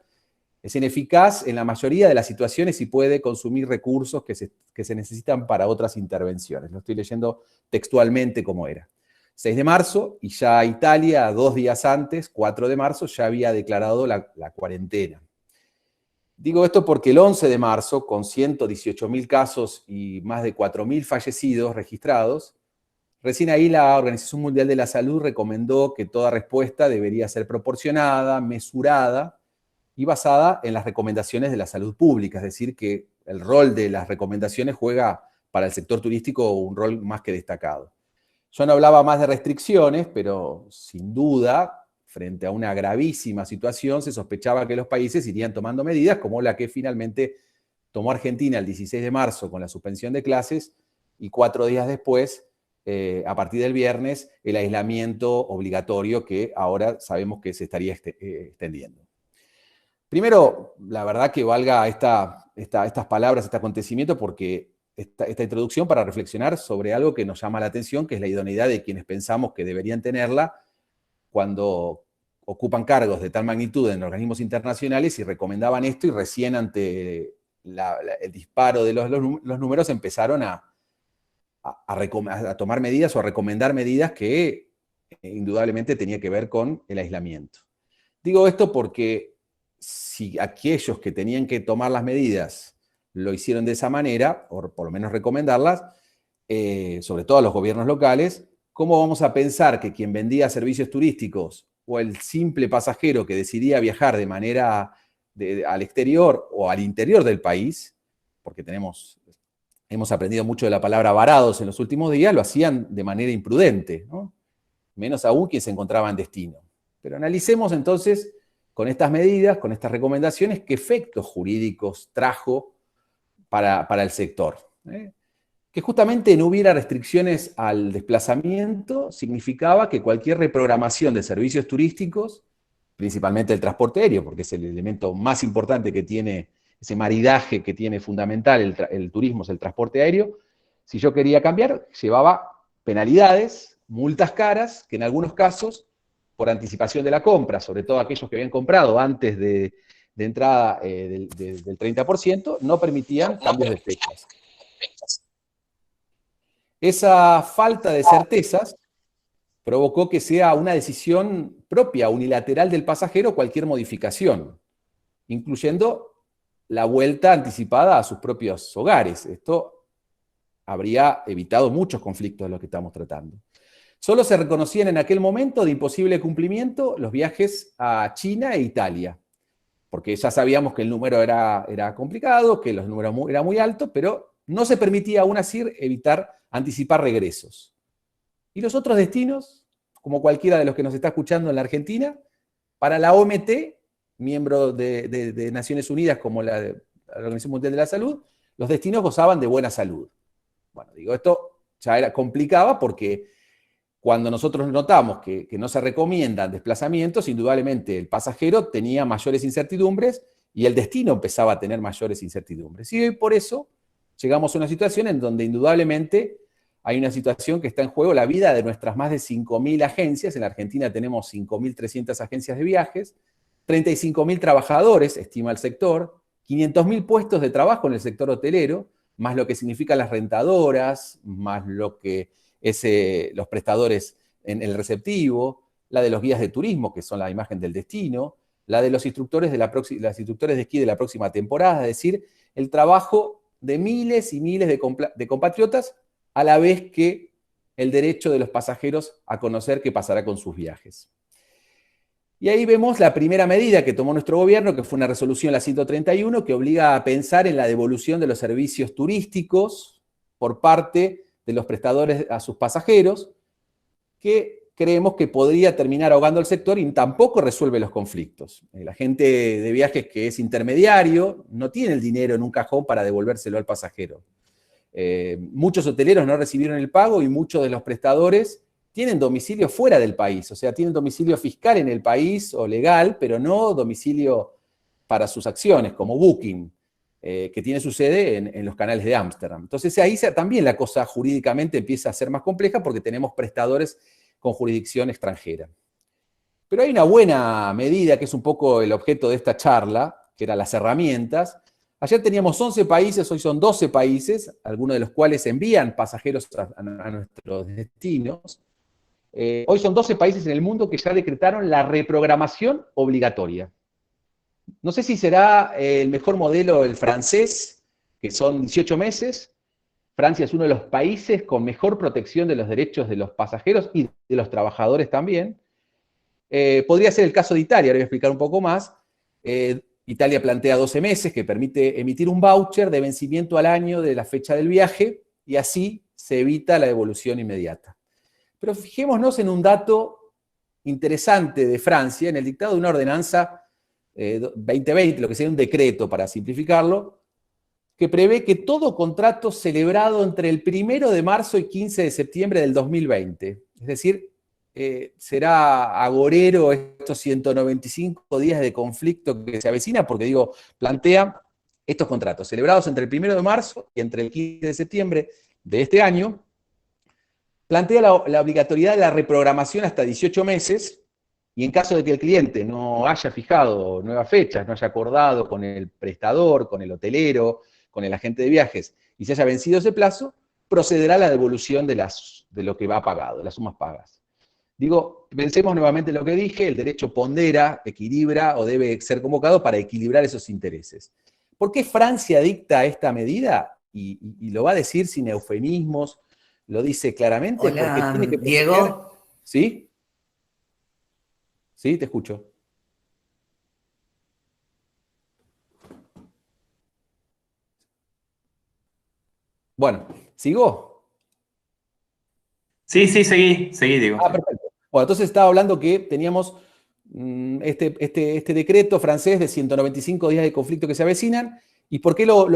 es ineficaz en la mayoría de las situaciones y puede consumir recursos que se necesitan para otras intervenciones. Lo estoy leyendo textualmente como era. 6 de marzo, y ya Italia, 2 días antes, 4 de marzo, ya había declarado la cuarentena. Digo esto porque el 11 de marzo, con 118.000 casos y más de 4.000 fallecidos registrados, recién ahí la Organización Mundial de la Salud recomendó que toda respuesta debería ser proporcionada, mesurada y basada en las recomendaciones de la salud pública, es decir, que el rol de las recomendaciones juega para el sector turístico un rol más que destacado. Yo no hablaba más de restricciones, pero sin duda, frente a una gravísima situación, se sospechaba que los países irían tomando medidas, como la que finalmente tomó Argentina el 16 de marzo con la suspensión de clases, y 4 días después, a partir del viernes, el aislamiento obligatorio que ahora sabemos que se estaría extendiendo. Primero, la verdad que valga estas palabras, este acontecimiento, porque esta introducción para reflexionar sobre algo que nos llama la atención, que es la idoneidad de quienes pensamos que deberían tenerla cuando ocupan cargos de tal magnitud en organismos internacionales y recomendaban esto, y recién ante el disparo de los números empezaron a tomar medidas o a recomendar medidas que indudablemente tenía que ver con el aislamiento. Digo esto porque si aquellos que tenían que tomar las medidas lo hicieron de esa manera, o por lo menos recomendarlas, sobre todo a los gobiernos locales, ¿cómo vamos a pensar que quien vendía servicios turísticos o el simple pasajero que decidía viajar de manera al exterior o al interior del país, porque hemos aprendido mucho de la palabra varados en los últimos días, lo hacían de manera imprudente, ¿no? Menos aún quien se encontraba en destino? Pero analicemos entonces con estas medidas, con estas recomendaciones, qué efectos jurídicos trajo para el sector. Que justamente no hubiera restricciones al desplazamiento significaba que cualquier reprogramación de servicios turísticos, principalmente el transporte aéreo, porque es el elemento más importante que tiene, ese maridaje que tiene fundamental el turismo, es el transporte aéreo. Si yo quería cambiar, llevaba penalidades, multas caras, que en algunos casos, por anticipación de la compra, sobre todo aquellos que habían comprado antes de entrada del 30%, no permitían cambios de fechas. Esa falta de certezas provocó que sea una decisión propia, unilateral del pasajero, cualquier modificación, incluyendo la vuelta anticipada a sus propios hogares. Esto habría evitado muchos conflictos de los que estamos tratando. Solo se reconocían en aquel momento de imposible cumplimiento los viajes a China e Italia, porque ya sabíamos que el número era complicado, que los números eran muy altos, pero no se permitía aún así anticipar regresos. Y los otros destinos, como cualquiera de los que nos está escuchando en la Argentina, para la OMT, miembro de Naciones Unidas como la Organización Mundial de la Salud, los destinos gozaban de buena salud. Bueno, digo, esto ya complicaba porque cuando nosotros notamos que no se recomiendan desplazamientos, indudablemente el pasajero tenía mayores incertidumbres y el destino empezaba a tener mayores incertidumbres. Y hoy por eso llegamos a una situación en donde indudablemente hay una situación que está en juego la vida de nuestras más de 5.000 agencias. En la Argentina tenemos 5.300 agencias de viajes, 35.000 trabajadores, estima el sector, 500.000 puestos de trabajo en el sector hotelero, más lo que significan las rentadoras, más lo que es los prestadores en el receptivo, la de los guías de turismo, que son la imagen del destino, la de los instructores de esquí de la próxima temporada, es decir, el trabajo de miles y miles de compatriotas, a la vez que el derecho de los pasajeros a conocer qué pasará con sus viajes. Y ahí vemos la primera medida que tomó nuestro gobierno, que fue una resolución, la 131, que obliga a pensar en la devolución de los servicios turísticos por parte de los prestadores a sus pasajeros, que creemos que podría terminar ahogando el sector y tampoco resuelve los conflictos. La gente de viajes que es intermediario no tiene el dinero en un cajón para devolvérselo al pasajero. Muchos hoteleros no recibieron el pago y muchos de los prestadores tienen domicilio fuera del país, o sea, tienen domicilio fiscal en el país o legal, pero no domicilio para sus acciones, como Booking, que tiene su sede en los canales de Ámsterdam. Entonces ahí también la cosa jurídicamente empieza a ser más compleja porque tenemos prestadores con jurisdicción extranjera. Pero hay una buena medida, que es un poco el objeto de esta charla, que eran las herramientas. Ayer teníamos 11 países, hoy son 12 países, algunos de los cuales envían pasajeros a nuestros destinos. Hoy son 12 países en el mundo que ya decretaron la reprogramación obligatoria. No sé si será el mejor modelo el francés, que son 18 meses. Francia es uno de los países con mejor protección de los derechos de los pasajeros y de los trabajadores también. Podría ser el caso de Italia, ahora voy a explicar un poco más. Italia plantea 12 meses, que permite emitir un voucher de vencimiento al año de la fecha del viaje, y así se evita la devolución inmediata. Pero fijémonos en un dato interesante de Francia, en el dictado de una ordenanza 2020, lo que sería un decreto para simplificarlo, que prevé que todo contrato celebrado entre el 1 de marzo y 15 de septiembre del 2020, es decir, será agorero estos 195 días de conflicto que se avecina, porque digo, plantea estos contratos celebrados entre el 1 de marzo y entre el 15 de septiembre de este año, plantea la obligatoriedad de la reprogramación hasta 18 meses, y en caso de que el cliente no haya fijado nuevas fechas, no haya acordado con el prestador, con el hotelero, con el agente de viajes, y se haya vencido ese plazo, procederá a la devolución de lo que va pagado, de las sumas pagas. Digo, pensemos nuevamente en lo que dije, el derecho pondera, equilibra o debe ser convocado para equilibrar esos intereses. ¿Por qué Francia dicta esta medida? Y lo va a decir sin eufemismos, lo dice claramente. Hola, porque tiene que proteger... Diego. ¿Sí? Sí, te escucho. Bueno, ¿sigo? Sí, seguí, Diego. Perfecto. Bueno, entonces estaba hablando que teníamos este decreto francés de 195 días de conflicto que se avecinan. ¿Y por qué lo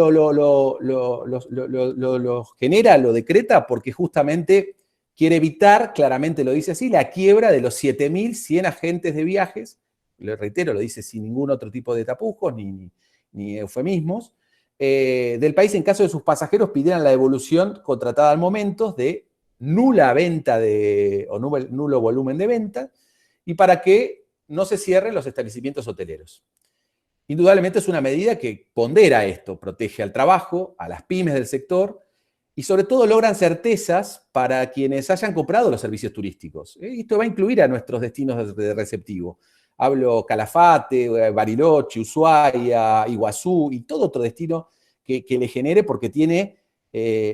genera, lo decreta? Porque justamente quiere evitar, claramente lo dice así, la quiebra de los 7.100 agentes de viajes, lo reitero, lo dice sin ningún otro tipo de tapujos ni eufemismos, del país en caso de sus pasajeros pidieran la devolución contratada al momento de nula venta o nulo volumen de venta, y para que no se cierren los establecimientos hoteleros. Indudablemente es una medida que pondera esto, protege al trabajo, a las pymes del sector, y sobre todo logran certezas para quienes hayan comprado los servicios turísticos. Esto va a incluir a nuestros destinos de receptivo. Hablo Calafate, Bariloche, Ushuaia, Iguazú y todo otro destino que le genere, porque tiene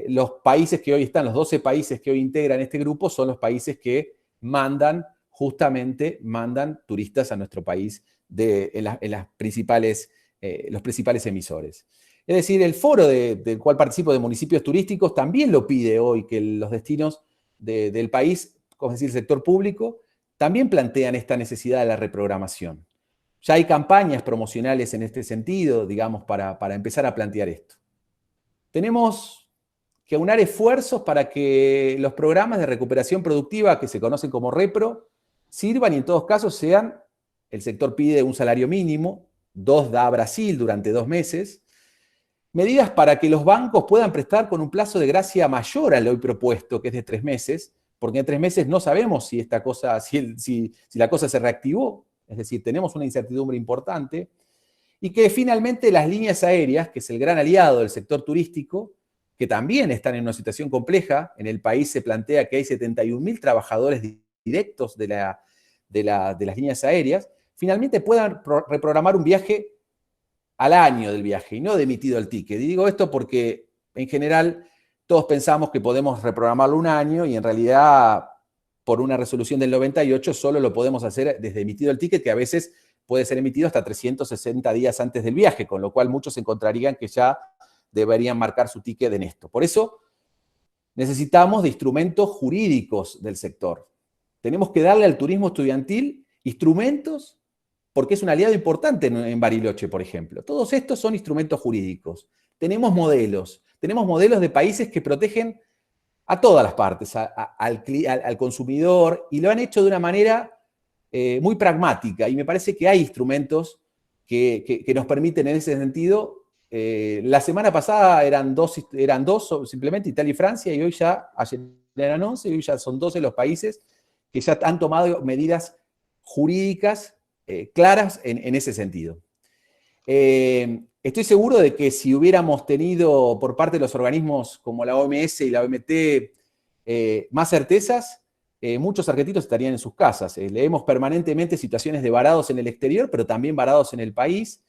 los países que hoy están, los 12 países que hoy integran este grupo, son los países que justamente mandan turistas a nuestro país en los principales emisores. Es decir, el foro del cual participo de municipios turísticos también lo pide hoy, que los destinos del país, es decir, el sector público, también plantean esta necesidad de la reprogramación. Ya hay campañas promocionales en este sentido, digamos, para empezar a plantear esto. Tenemos que aunar esfuerzos para que los programas de recuperación productiva, que se conocen como REPRO, sirvan y en todos casos sean, el sector pide un salario mínimo, 2 da Brasil durante 2 meses, medidas para que los bancos puedan prestar con un plazo de gracia mayor al hoy propuesto, que es de 3 meses, porque en 3 meses no sabemos si la cosa se reactivó, es decir, tenemos una incertidumbre importante, y que finalmente las líneas aéreas, que es el gran aliado del sector turístico, que también están en una situación compleja, en el país se plantea que hay 71.000 trabajadores directos de las líneas aéreas, finalmente puedan reprogramar un viaje al año del viaje y no de emitido el ticket. Y digo esto porque en general todos pensamos que podemos reprogramarlo un año y en realidad por una resolución del 98 solo lo podemos hacer desde emitido el ticket, que a veces puede ser emitido hasta 360 días antes del viaje, con lo cual muchos encontrarían que ya deberían marcar su ticket en esto. Por eso necesitamos de instrumentos jurídicos del sector. Tenemos que darle al turismo estudiantil instrumentos, porque es un aliado importante en Bariloche, por ejemplo. Todos estos son instrumentos jurídicos. Tenemos modelos de países que protegen a todas las partes, al consumidor, y lo han hecho de una manera muy pragmática, y me parece que hay instrumentos que nos permiten en ese sentido. La semana pasada eran dos simplemente, Italia y Francia, y hoy ya, ayer eran 11, y hoy ya son 12 los países que ya han tomado medidas jurídicas claras en ese sentido. Estoy seguro de que si hubiéramos tenido por parte de los organismos como la OMS y la OMT más certezas, muchos argentinos estarían en sus casas. Leemos permanentemente situaciones de varados en el exterior, pero también varados en el país.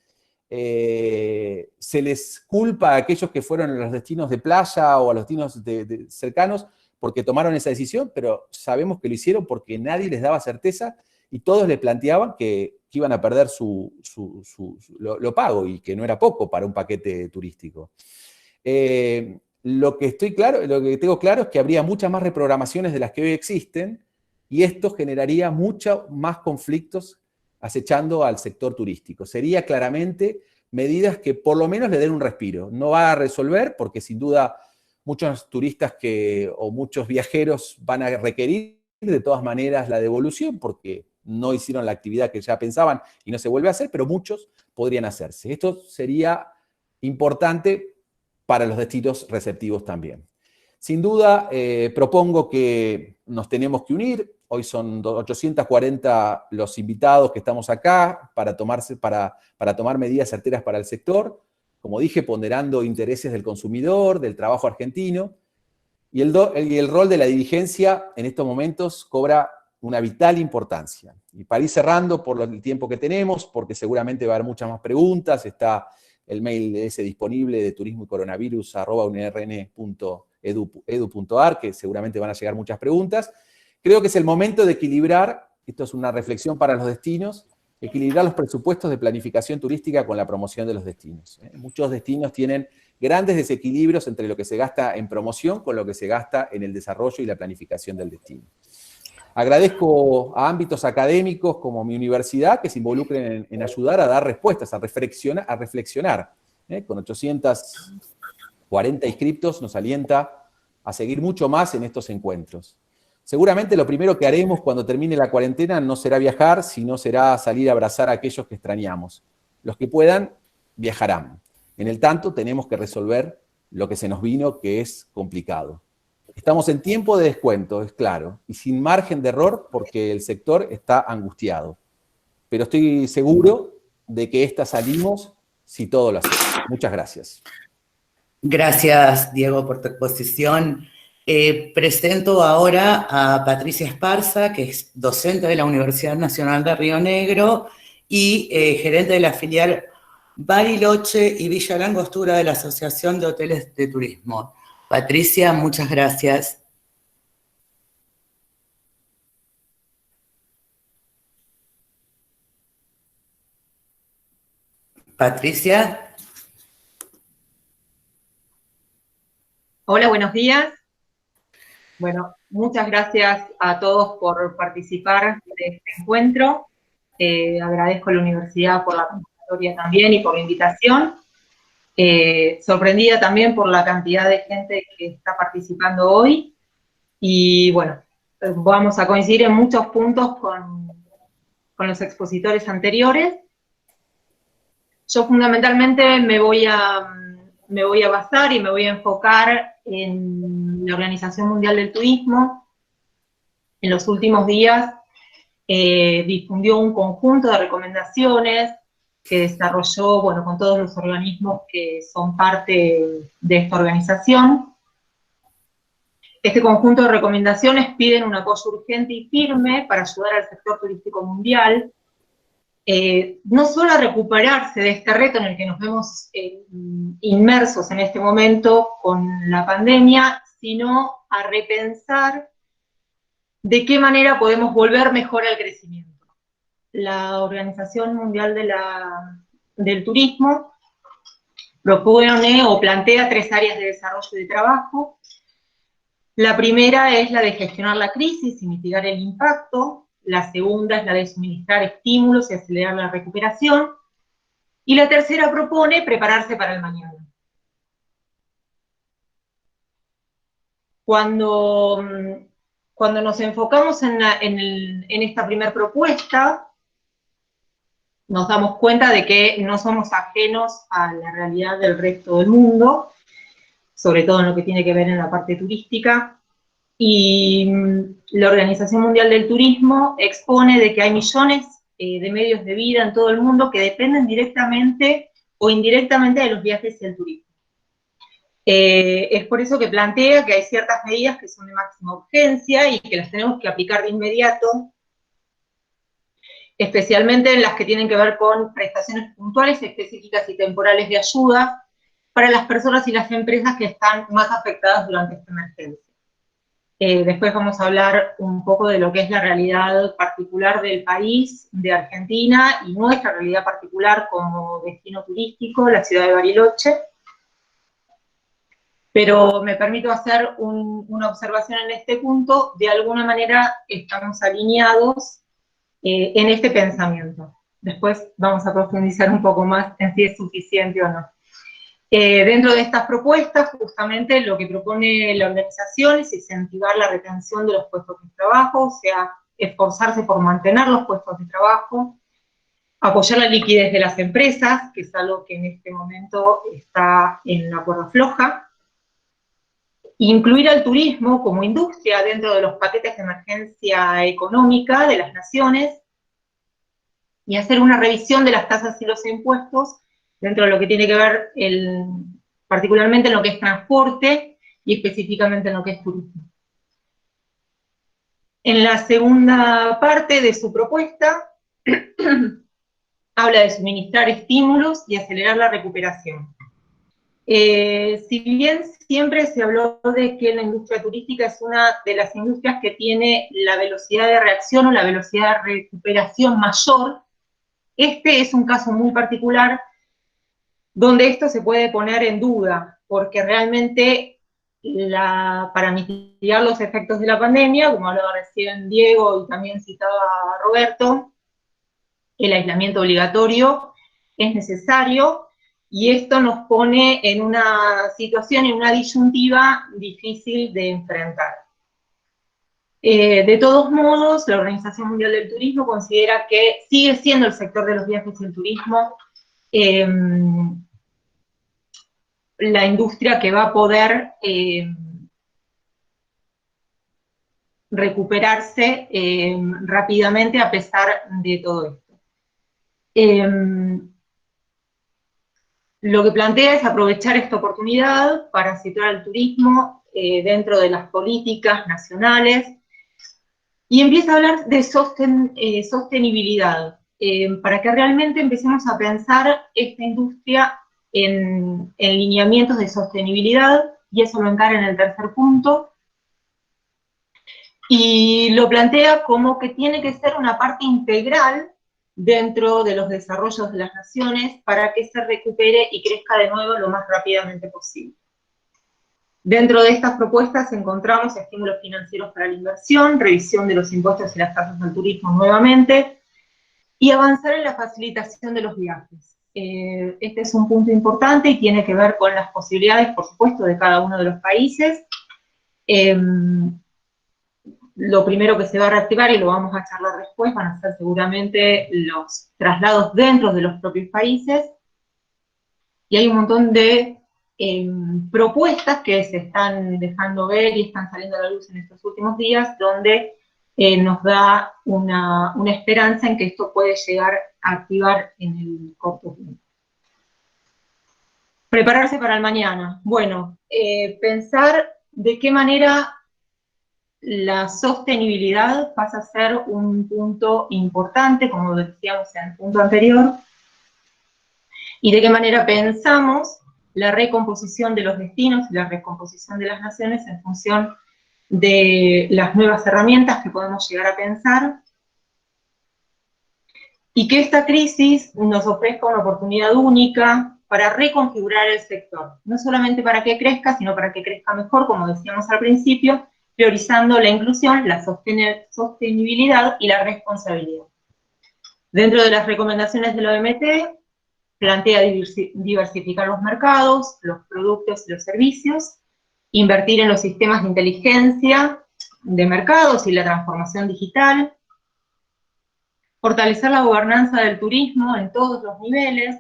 Se les culpa a aquellos que fueron a los destinos de playa o a los destinos cercanos porque tomaron esa decisión, pero sabemos que lo hicieron porque nadie les daba certeza y todos les planteaban que iban a perder lo pago, y que no era poco para un paquete turístico. Lo que tengo claro es que habría muchas más reprogramaciones de las que hoy existen, y esto generaría muchos más conflictos acechando al sector turístico. Sería claramente medidas que por lo menos le den un respiro. No va a resolver, porque sin duda muchos turistas o muchos viajeros van a requerir de todas maneras la devolución, porque no hicieron la actividad que ya pensaban y no se vuelve a hacer, pero muchos podrían hacerse. Esto sería importante para los destinos receptivos también. Sin duda, propongo que nos tenemos que unir. Hoy son 840 los invitados que estamos acá para tomar medidas certeras para el sector, como dije, ponderando intereses del consumidor, del trabajo argentino, y el rol de la dirigencia en estos momentos cobra una vital importancia. Y para ir cerrando por el tiempo que tenemos, porque seguramente va a haber muchas más preguntas, está el mail ese disponible de turismoycoronavirus@unrn.edu.ar, que seguramente van a llegar muchas preguntas. Creo que es el momento de equilibrar, esto es una reflexión para los destinos, equilibrar los presupuestos de planificación turística con la promoción de los destinos. Muchos destinos tienen grandes desequilibrios entre lo que se gasta en promoción con lo que se gasta en el desarrollo y la planificación del destino. Agradezco a ámbitos académicos como mi universidad que se involucren en ayudar a dar respuestas, a reflexionar. Con 840 inscriptos nos alienta a seguir mucho más en estos encuentros. Seguramente lo primero que haremos cuando termine la cuarentena no será viajar, sino será salir a abrazar a aquellos que extrañamos. Los que puedan, viajarán. En el tanto, tenemos que resolver lo que se nos vino, que es complicado. Estamos en tiempo de descuento, es claro, y sin margen de error porque el sector está angustiado. Pero estoy seguro de que esta salimos si todo lo hacemos. Muchas gracias. Gracias, Diego, por tu exposición. Presento ahora a Patricia Esparza, que es docente de la Universidad Nacional de Río Negro y gerente de la filial Bariloche y Villa Langostura de la Asociación de Hoteles de Turismo. Patricia, muchas gracias. Patricia. Hola, buenos días. Bueno, muchas gracias a todos por participar de este encuentro. Agradezco a la universidad por la convocatoria también y por la invitación. Sorprendida también por la cantidad de gente que está participando hoy. Y bueno, vamos a coincidir en muchos puntos con los expositores anteriores. Yo fundamentalmente me voy a basar y me voy a enfocar en la Organización Mundial del Turismo. En los últimos días difundió un conjunto de recomendaciones que desarrolló, bueno, con todos los organismos que son parte de esta organización. Este conjunto de recomendaciones piden un apoyo urgente y firme para ayudar al sector turístico mundial, no solo a recuperarse de este reto en el que nos vemos inmersos en este momento con la pandemia, sino a repensar de qué manera podemos volver mejor al crecimiento. La Organización Mundial del Turismo propone o plantea 3 áreas de desarrollo y de trabajo. La primera es la de gestionar la crisis y mitigar el impacto. La segunda es la de suministrar estímulos y acelerar la recuperación. Y la tercera propone prepararse para el mañana. Cuando nos enfocamos en esta primera propuesta, nos damos cuenta de que no somos ajenos a la realidad del resto del mundo, sobre todo en lo que tiene que ver en la parte turística, y la Organización Mundial del Turismo expone de que hay millones de medios de vida en todo el mundo que dependen directamente o indirectamente de los viajes y el turismo. Es por eso que plantea que hay ciertas medidas que son de máxima urgencia y que las tenemos que aplicar de inmediato, especialmente en las que tienen que ver con prestaciones puntuales, específicas y temporales de ayuda para las personas y las empresas que están más afectadas durante esta emergencia. Después vamos a hablar un poco de lo que es la realidad particular del país, de Argentina, y nuestra realidad particular como destino turístico, la ciudad de Bariloche. Pero me permito hacer una observación en este punto. De alguna manera estamos alineados en este pensamiento. Después vamos a profundizar un poco más en si es suficiente o no. Dentro de estas propuestas, justamente lo que propone la organización es incentivar la retención de los puestos de trabajo, o sea, esforzarse por mantener los puestos de trabajo, apoyar la liquidez de las empresas, que es algo que en este momento está en la cuerda floja, incluir al turismo como industria dentro de los paquetes de emergencia económica de las naciones, y hacer una revisión de las tasas y los impuestos dentro de lo que tiene que ver particularmente en lo que es transporte y específicamente en lo que es turismo. En la segunda parte de su propuesta habla de suministrar estímulos y acelerar la recuperación. Si bien siempre se habló de que la industria turística es una de las industrias que tiene la velocidad de reacción o la velocidad de recuperación mayor, este es un caso muy particular donde esto se puede poner en duda, porque realmente para mitigar los efectos de la pandemia, como hablaba recién Diego y también citaba Roberto, el aislamiento obligatorio es necesario, y esto nos pone en una situación, en una disyuntiva difícil de enfrentar. De todos modos, la Organización Mundial del Turismo considera que sigue siendo el sector de los viajes y el turismo la industria que va a poder recuperarse rápidamente a pesar de todo esto. Lo que plantea es aprovechar esta oportunidad para situar al turismo dentro de las políticas nacionales, y empieza a hablar de sostenibilidad, para que realmente empecemos a pensar esta industria en lineamientos de sostenibilidad, y eso lo encara en el tercer punto, y lo plantea como que tiene que ser una parte integral dentro de los desarrollos de las naciones para que se recupere y crezca de nuevo lo más rápidamente posible. Dentro de estas propuestas encontramos estímulos financieros para la inversión, revisión de los impuestos y las tasas al turismo nuevamente, y avanzar en la facilitación de los viajes. Este es un punto importante y tiene que ver con las posibilidades, por supuesto, de cada uno de los países. Lo primero que se va a reactivar, y lo vamos a charlar después, van a ser seguramente los traslados dentro de los propios países, y hay un montón de propuestas que se están dejando ver y están saliendo a la luz en estos últimos días, donde nos da una esperanza en que esto puede llegar a activar en el corto tiempo. Prepararse para el mañana. Bueno, pensar de qué manera la sostenibilidad pasa a ser un punto importante, como decíamos en el punto anterior, y de qué manera pensamos la recomposición de los destinos y la recomposición de las naciones en función de las nuevas herramientas que podemos llegar a pensar, y que esta crisis nos ofrezca una oportunidad única para reconfigurar el sector, no solamente para que crezca, sino para que crezca mejor, como decíamos al principio, priorizando la inclusión, la sostenibilidad y la responsabilidad. Dentro de las recomendaciones de la OMT, plantea diversificar los mercados, los productos y los servicios, invertir en los sistemas de inteligencia de mercados y la transformación digital, fortalecer la gobernanza del turismo en todos los niveles,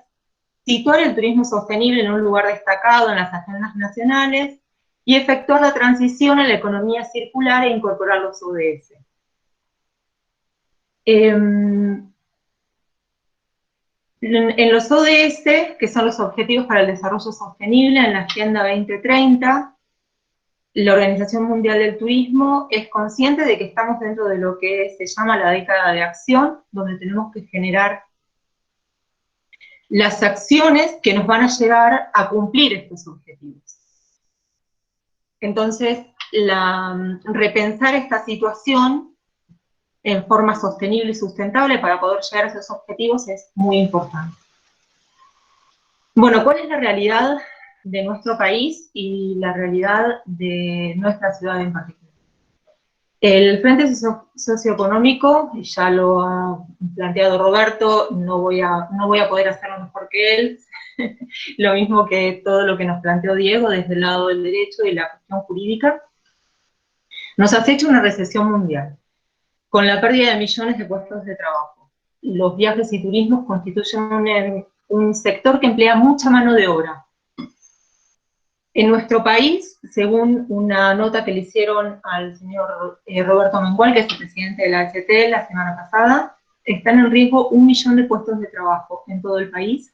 situar el turismo sostenible en un lugar destacado en las agendas nacionales y efectuar la transición a la economía circular e incorporar los ODS. En los ODS, que son los Objetivos para el Desarrollo Sostenible en la Agenda 2030, la Organización Mundial del Turismo es consciente de que estamos dentro de lo que se llama la década de acción, donde tenemos que generar las acciones que nos van a llevar a cumplir estos objetivos. Entonces, repensar esta situación en forma sostenible y sustentable para poder llegar a esos objetivos es muy importante. Bueno, ¿cuál es la realidad de nuestro país y la realidad de nuestra ciudad en particular? El Frente Socioeconómico, ya lo ha planteado Roberto, no voy a poder hacerlo mejor que él, lo mismo que todo lo que nos planteó Diego desde el lado del derecho y la cuestión jurídica, nos acecha una recesión mundial, con la pérdida de millones de puestos de trabajo. Los viajes y turismos constituyen un sector que emplea mucha mano de obra. En nuestro país, según una nota que le hicieron al señor Roberto Mengual, que es el presidente de la HT la semana pasada, están en riesgo 1 millón de puestos de trabajo en todo el país.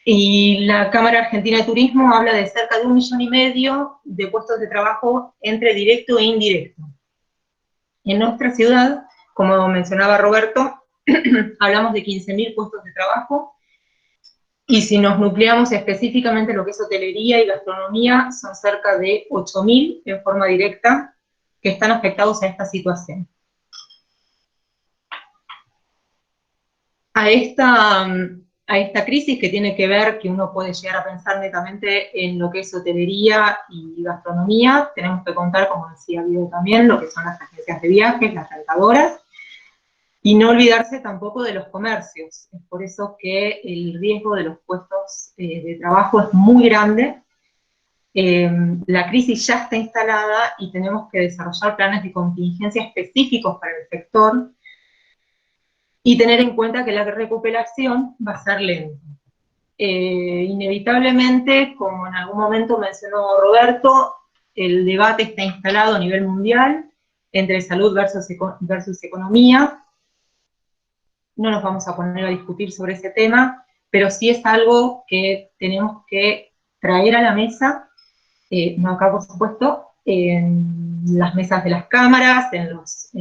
Y la Cámara Argentina de Turismo habla de cerca de 1,5 millones de puestos de trabajo entre directo e indirecto. En nuestra ciudad, como mencionaba Roberto, hablamos de 15.000 puestos de trabajo, y si nos nucleamos específicamente en lo que es hotelería y gastronomía, son cerca de 8.000 en forma directa que están afectados a esta situación. A esta crisis que tiene que ver, que uno puede llegar a pensar netamente en lo que es hotelería y gastronomía, tenemos que contar, como decía Diego también, lo que son las agencias de viajes, las rentadoras, y no olvidarse tampoco de los comercios. Es por eso que el riesgo de los puestos de trabajo es muy grande. La crisis ya está instalada y tenemos que desarrollar planes de contingencia específicos para el sector y tener en cuenta que la recuperación va a ser lenta. Inevitablemente, como en algún momento mencionó Roberto, el debate está instalado a nivel mundial entre salud versus economía. No nos vamos a poner a discutir sobre ese tema, pero sí es algo que tenemos que traer a la mesa, no acá por supuesto, en las mesas de las cámaras, en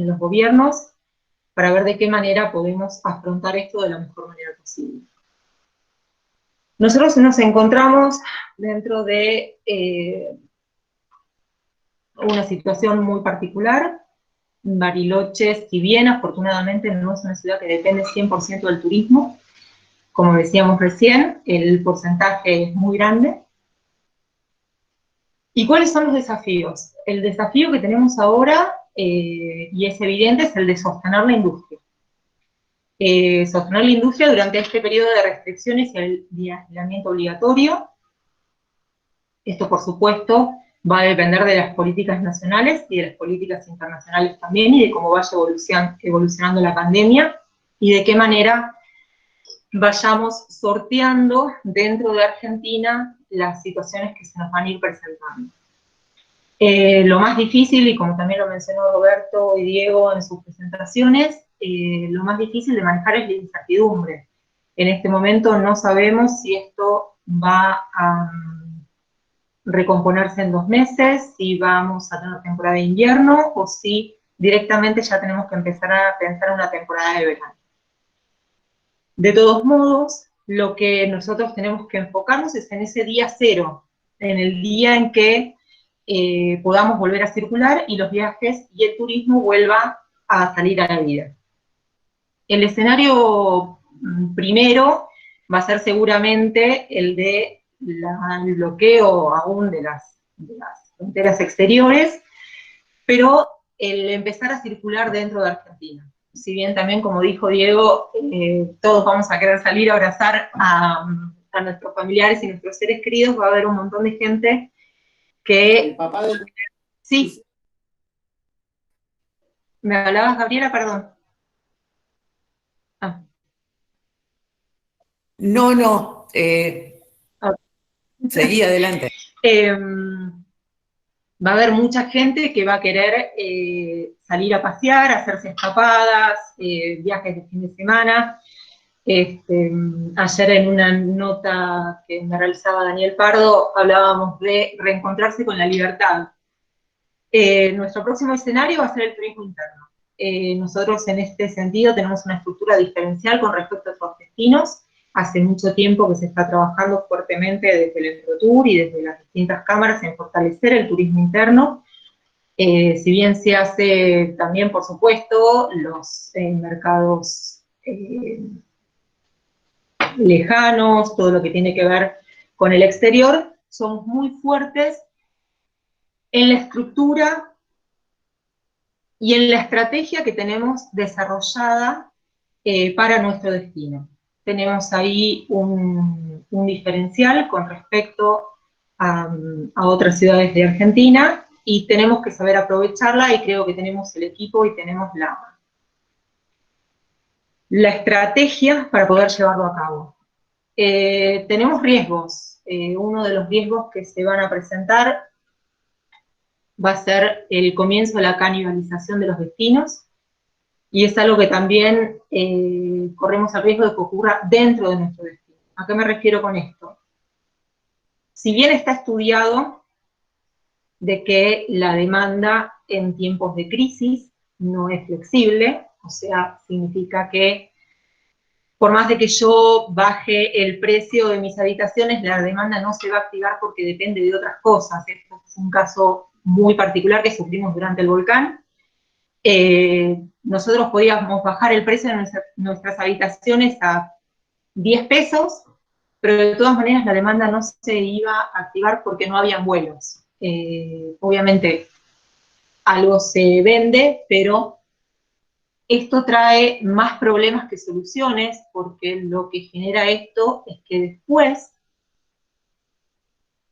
los gobiernos, para ver de qué manera podemos afrontar esto de la mejor manera posible. Nosotros nos encontramos dentro de una situación muy particular. Bariloche, si bien afortunadamente no es una ciudad que depende 100% del turismo, como decíamos recién, el porcentaje es muy grande. ¿Y cuáles son los desafíos? El desafío que tenemos ahora, y es evidente, es el de sostener la industria. Sostener la industria durante este periodo de restricciones y el aislamiento obligatorio. Esto, por supuesto, va a depender de las políticas nacionales y de las políticas internacionales también, y de cómo vaya evolucionando la pandemia, y de qué manera vayamos sorteando dentro de Argentina las situaciones que se nos van a ir presentando. Lo más difícil, y como también lo mencionó Roberto y Diego en sus presentaciones, lo más difícil de manejar es la incertidumbre. En este momento no sabemos si esto va a recomponerse en 2 meses, si vamos a tener temporada de invierno, o si directamente ya tenemos que empezar a pensar en una temporada de verano. De todos modos, lo que nosotros tenemos que enfocarnos es en ese día cero, en el día en que podamos volver a circular y los viajes y el turismo vuelva a salir a la vida. El escenario primero va a ser seguramente el de el bloqueo aún de las fronteras exteriores, pero el empezar a circular dentro de Argentina. Si bien también, como dijo Diego, todos vamos a querer salir a abrazar a nuestros familiares y nuestros seres queridos, va a haber un montón de gente que... El papá del... Sí. ¿Me hablabas, Gabriela? Perdón. Ah. No, seguí adelante. Va a haber mucha gente que va a querer salir a pasear, hacerse escapadas, viajes de fin de semana. Ayer en una nota que me realizaba Daniel Pardo hablábamos de reencontrarse con la libertad. Nuestro próximo escenario va a ser el turismo interno. Nosotros en este sentido tenemos una estructura diferencial con respecto a otros destinos. Hace mucho tiempo que se está trabajando fuertemente desde el Entrotour y desde las distintas cámaras en fortalecer el turismo interno. Si bien se hace también, por supuesto, los mercados lejanos, todo lo que tiene que ver con el exterior, somos muy fuertes en la estructura y en la estrategia que tenemos desarrollada para nuestro destino. Tenemos ahí un diferencial con respecto a otras ciudades de Argentina y tenemos que saber aprovecharla y creo que tenemos el equipo y tenemos la estrategia para poder llevarlo a cabo. Tenemos riesgos. Uno de los riesgos que se van a presentar va a ser el comienzo de la canibalización de los destinos, y es algo que también corremos el riesgo de que ocurra dentro de nuestro destino. ¿A qué me refiero con esto? Si bien está estudiado de que la demanda en tiempos de crisis no es flexible, o sea, significa que por más de que yo baje el precio de mis habitaciones, la demanda no se va a activar porque depende de otras cosas. Esto es un caso muy particular que sufrimos durante el volcán. Nosotros podíamos bajar el precio de nuestras habitaciones a 10 pesos, pero de todas maneras la demanda no se iba a activar porque no habían vuelos. Obviamente algo se vende, pero esto trae más problemas que soluciones, porque lo que genera esto es que después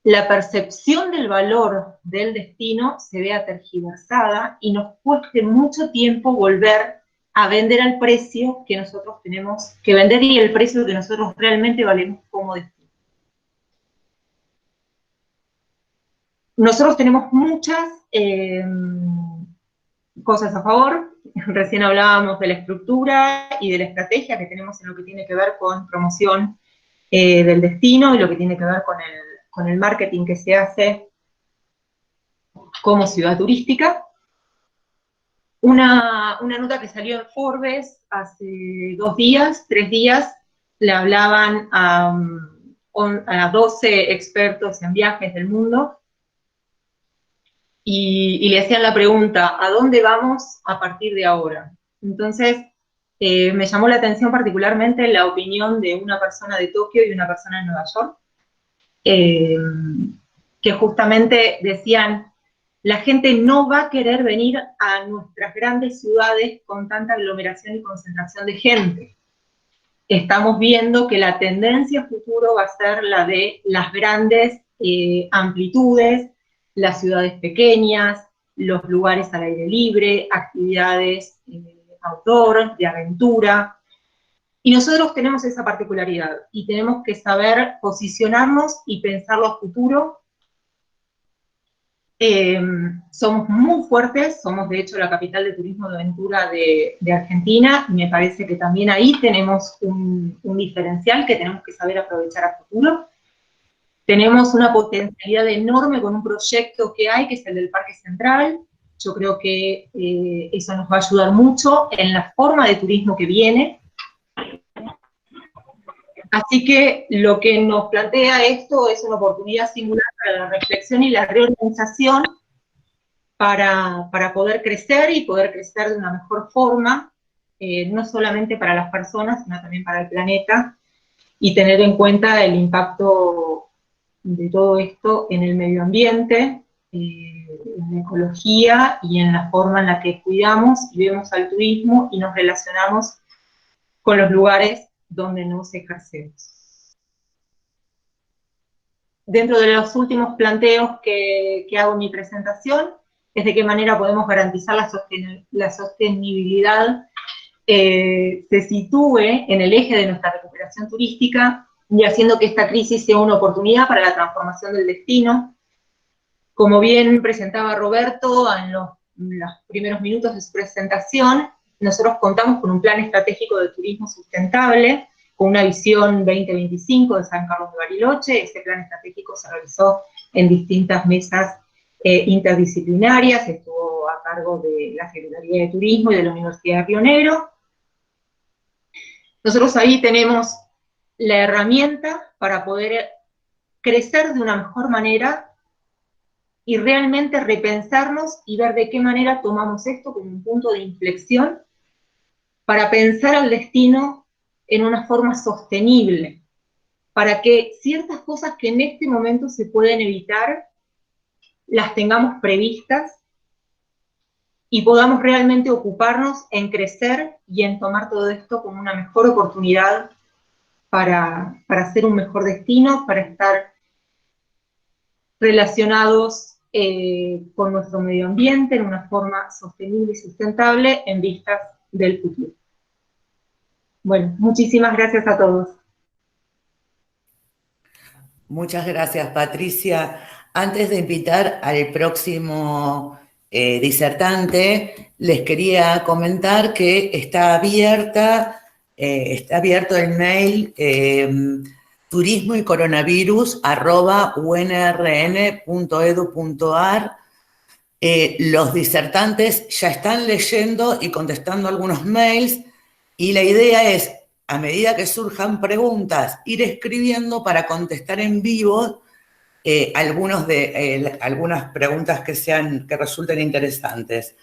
la percepción del valor del destino se vea tergiversada y nos cueste mucho tiempo volver a vender al precio que nosotros tenemos que vender y el precio que nosotros realmente valemos como destino. Nosotros tenemos muchas cosas a favor. Recién hablábamos de la estructura y de la estrategia que tenemos en lo que tiene que ver con promoción del destino y lo que tiene que ver con el marketing que se hace como ciudad turística. Una nota que salió en Forbes hace 3 días, le hablaban a 12 expertos en viajes del mundo y le hacían la pregunta, ¿a dónde vamos a partir de ahora? Entonces, me llamó la atención particularmente la opinión de una persona de Tokio y una persona de Nueva York, que justamente decían, la gente no va a querer venir a nuestras grandes ciudades con tanta aglomeración y concentración de gente. Estamos viendo que la tendencia futuro va a ser la de las grandes amplitudes, las ciudades pequeñas, los lugares al aire libre, actividades outdoor, de aventura. Y nosotros tenemos esa particularidad y tenemos que saber posicionarnos y pensarlo a futuro. Somos muy fuertes, somos de hecho la capital de turismo de aventura de Argentina, y me parece que también ahí tenemos un diferencial que tenemos que saber aprovechar a futuro. Tenemos una potencialidad enorme con un proyecto que hay, que es el del Parque Central. Yo creo que eso nos va a ayudar mucho en la forma de turismo que viene. Así que lo que nos plantea esto es una oportunidad singular para la reflexión y la reorganización para poder crecer y poder crecer de una mejor forma, no solamente para las personas, sino también para el planeta. y tener en cuenta el impacto de todo esto en el medio ambiente, en la ecología y en la forma en la que cuidamos y vemos al turismo y nos relacionamos con los lugares donde nos ejercemos. Dentro de los últimos planteos que hago en mi presentación es de qué manera podemos garantizar la sostenibilidad se sitúe en el eje de nuestra recuperación turística y haciendo que esta crisis sea una oportunidad para la transformación del destino. Como bien presentaba Roberto en los primeros minutos de su presentación, nosotros contamos con un plan estratégico de turismo sustentable, con una visión 2025 de San Carlos de Bariloche. Ese plan estratégico se realizó en distintas mesas interdisciplinarias, estuvo a cargo de la Secretaría de Turismo y de la Universidad de Río Negro. Nosotros ahí tenemos la herramienta para poder crecer de una mejor manera y realmente repensarnos y ver de qué manera tomamos esto como un punto de inflexión para pensar al destino en una forma sostenible, para que ciertas cosas que en este momento se pueden evitar, las tengamos previstas y podamos realmente ocuparnos en crecer y en tomar todo esto como una mejor oportunidad para ser un mejor destino, para estar relacionados con nuestro medio ambiente en una forma sostenible y sustentable en vistas del futuro. Bueno, muchísimas gracias a todos. Muchas gracias, Patricia. Antes de invitar al próximo disertante, les quería comentar que está abierto el mail turismoycoronavirus@unrn.edu.ar. Los disertantes ya están leyendo y contestando algunos mails, y la idea es, a medida que surjan preguntas, ir escribiendo para contestar en vivo algunas preguntas que resulten interesantes.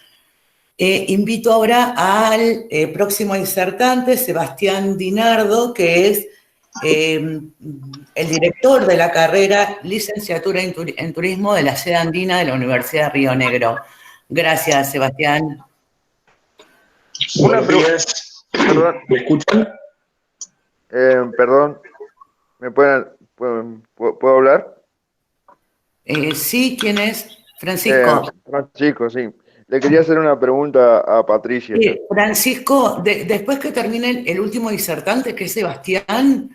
Invito ahora al próximo disertante, Sebastián Dinardo, que es el director de la carrera Licenciatura en Turismo de la sede andina de la Universidad de Río Negro. Gracias, Sebastián. Buenos días. Perdón. ¿Me escuchan? Perdón. ¿Puedo hablar? Sí, ¿quién es? Francisco. Francisco, sí. Le quería hacer una pregunta a Patricia. Francisco, después que termine el último disertante, que es Sebastián,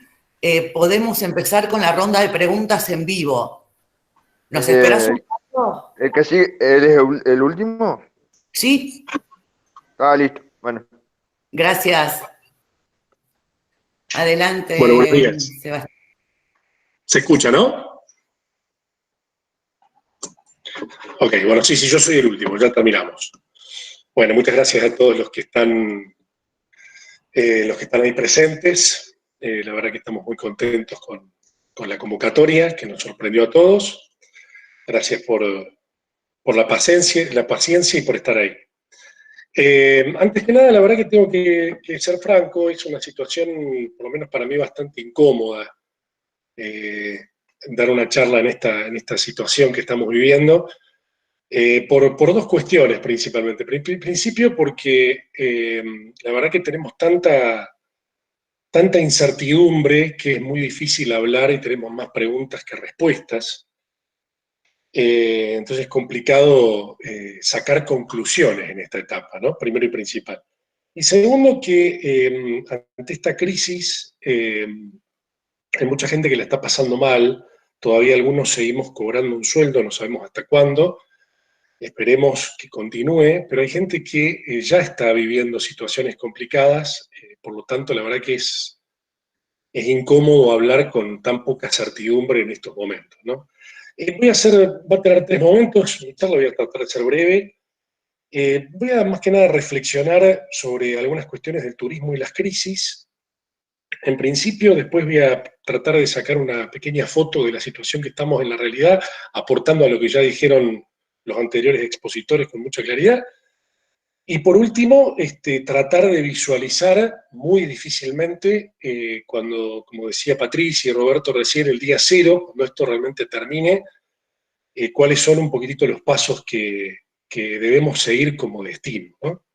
podemos empezar con la ronda de preguntas en vivo. ¿Nos esperas un rato? ¿El que sigue, él es el último? Sí. Listo. Bueno. Gracias. Adelante, Bueno, buenos días. Sebastián. ¿Se escucha, no? Ok, bueno, sí, yo soy el último, ya terminamos. Bueno, muchas gracias a todos los que están ahí presentes. La verdad que estamos muy contentos con la convocatoria, que nos sorprendió a todos. Gracias por la paciencia y por estar ahí. Antes que nada, la verdad que tengo que ser franco, es una situación, por lo menos para mí, bastante incómoda, dar una charla en esta situación que estamos viviendo, por dos cuestiones principalmente. En principio porque la verdad que tenemos tanta incertidumbre que es muy difícil hablar y tenemos más preguntas que respuestas. Entonces es complicado sacar conclusiones en esta etapa, ¿no? Primero y principal. Y segundo, que ante esta crisis hay mucha gente que la está pasando mal, todavía algunos seguimos cobrando un sueldo, no sabemos hasta cuándo, esperemos que continúe, pero hay gente que ya está viviendo situaciones complicadas, por lo tanto la verdad que es incómodo hablar con tan poca certidumbre en estos momentos, ¿no? Va a tener 3 momentos, mi charla voy a tratar de ser breve. Voy a más que nada reflexionar sobre algunas cuestiones del turismo y las crisis. En principio, después voy a tratar de sacar una pequeña foto de la situación que estamos en la realidad, aportando a lo que ya dijeron los anteriores expositores con mucha claridad. Y por último, tratar de visualizar muy difícilmente, cuando, como decía Patricia y Roberto recién, el día cero, cuando esto realmente termine, cuáles son un poquitito los pasos que debemos seguir como destino, ¿no?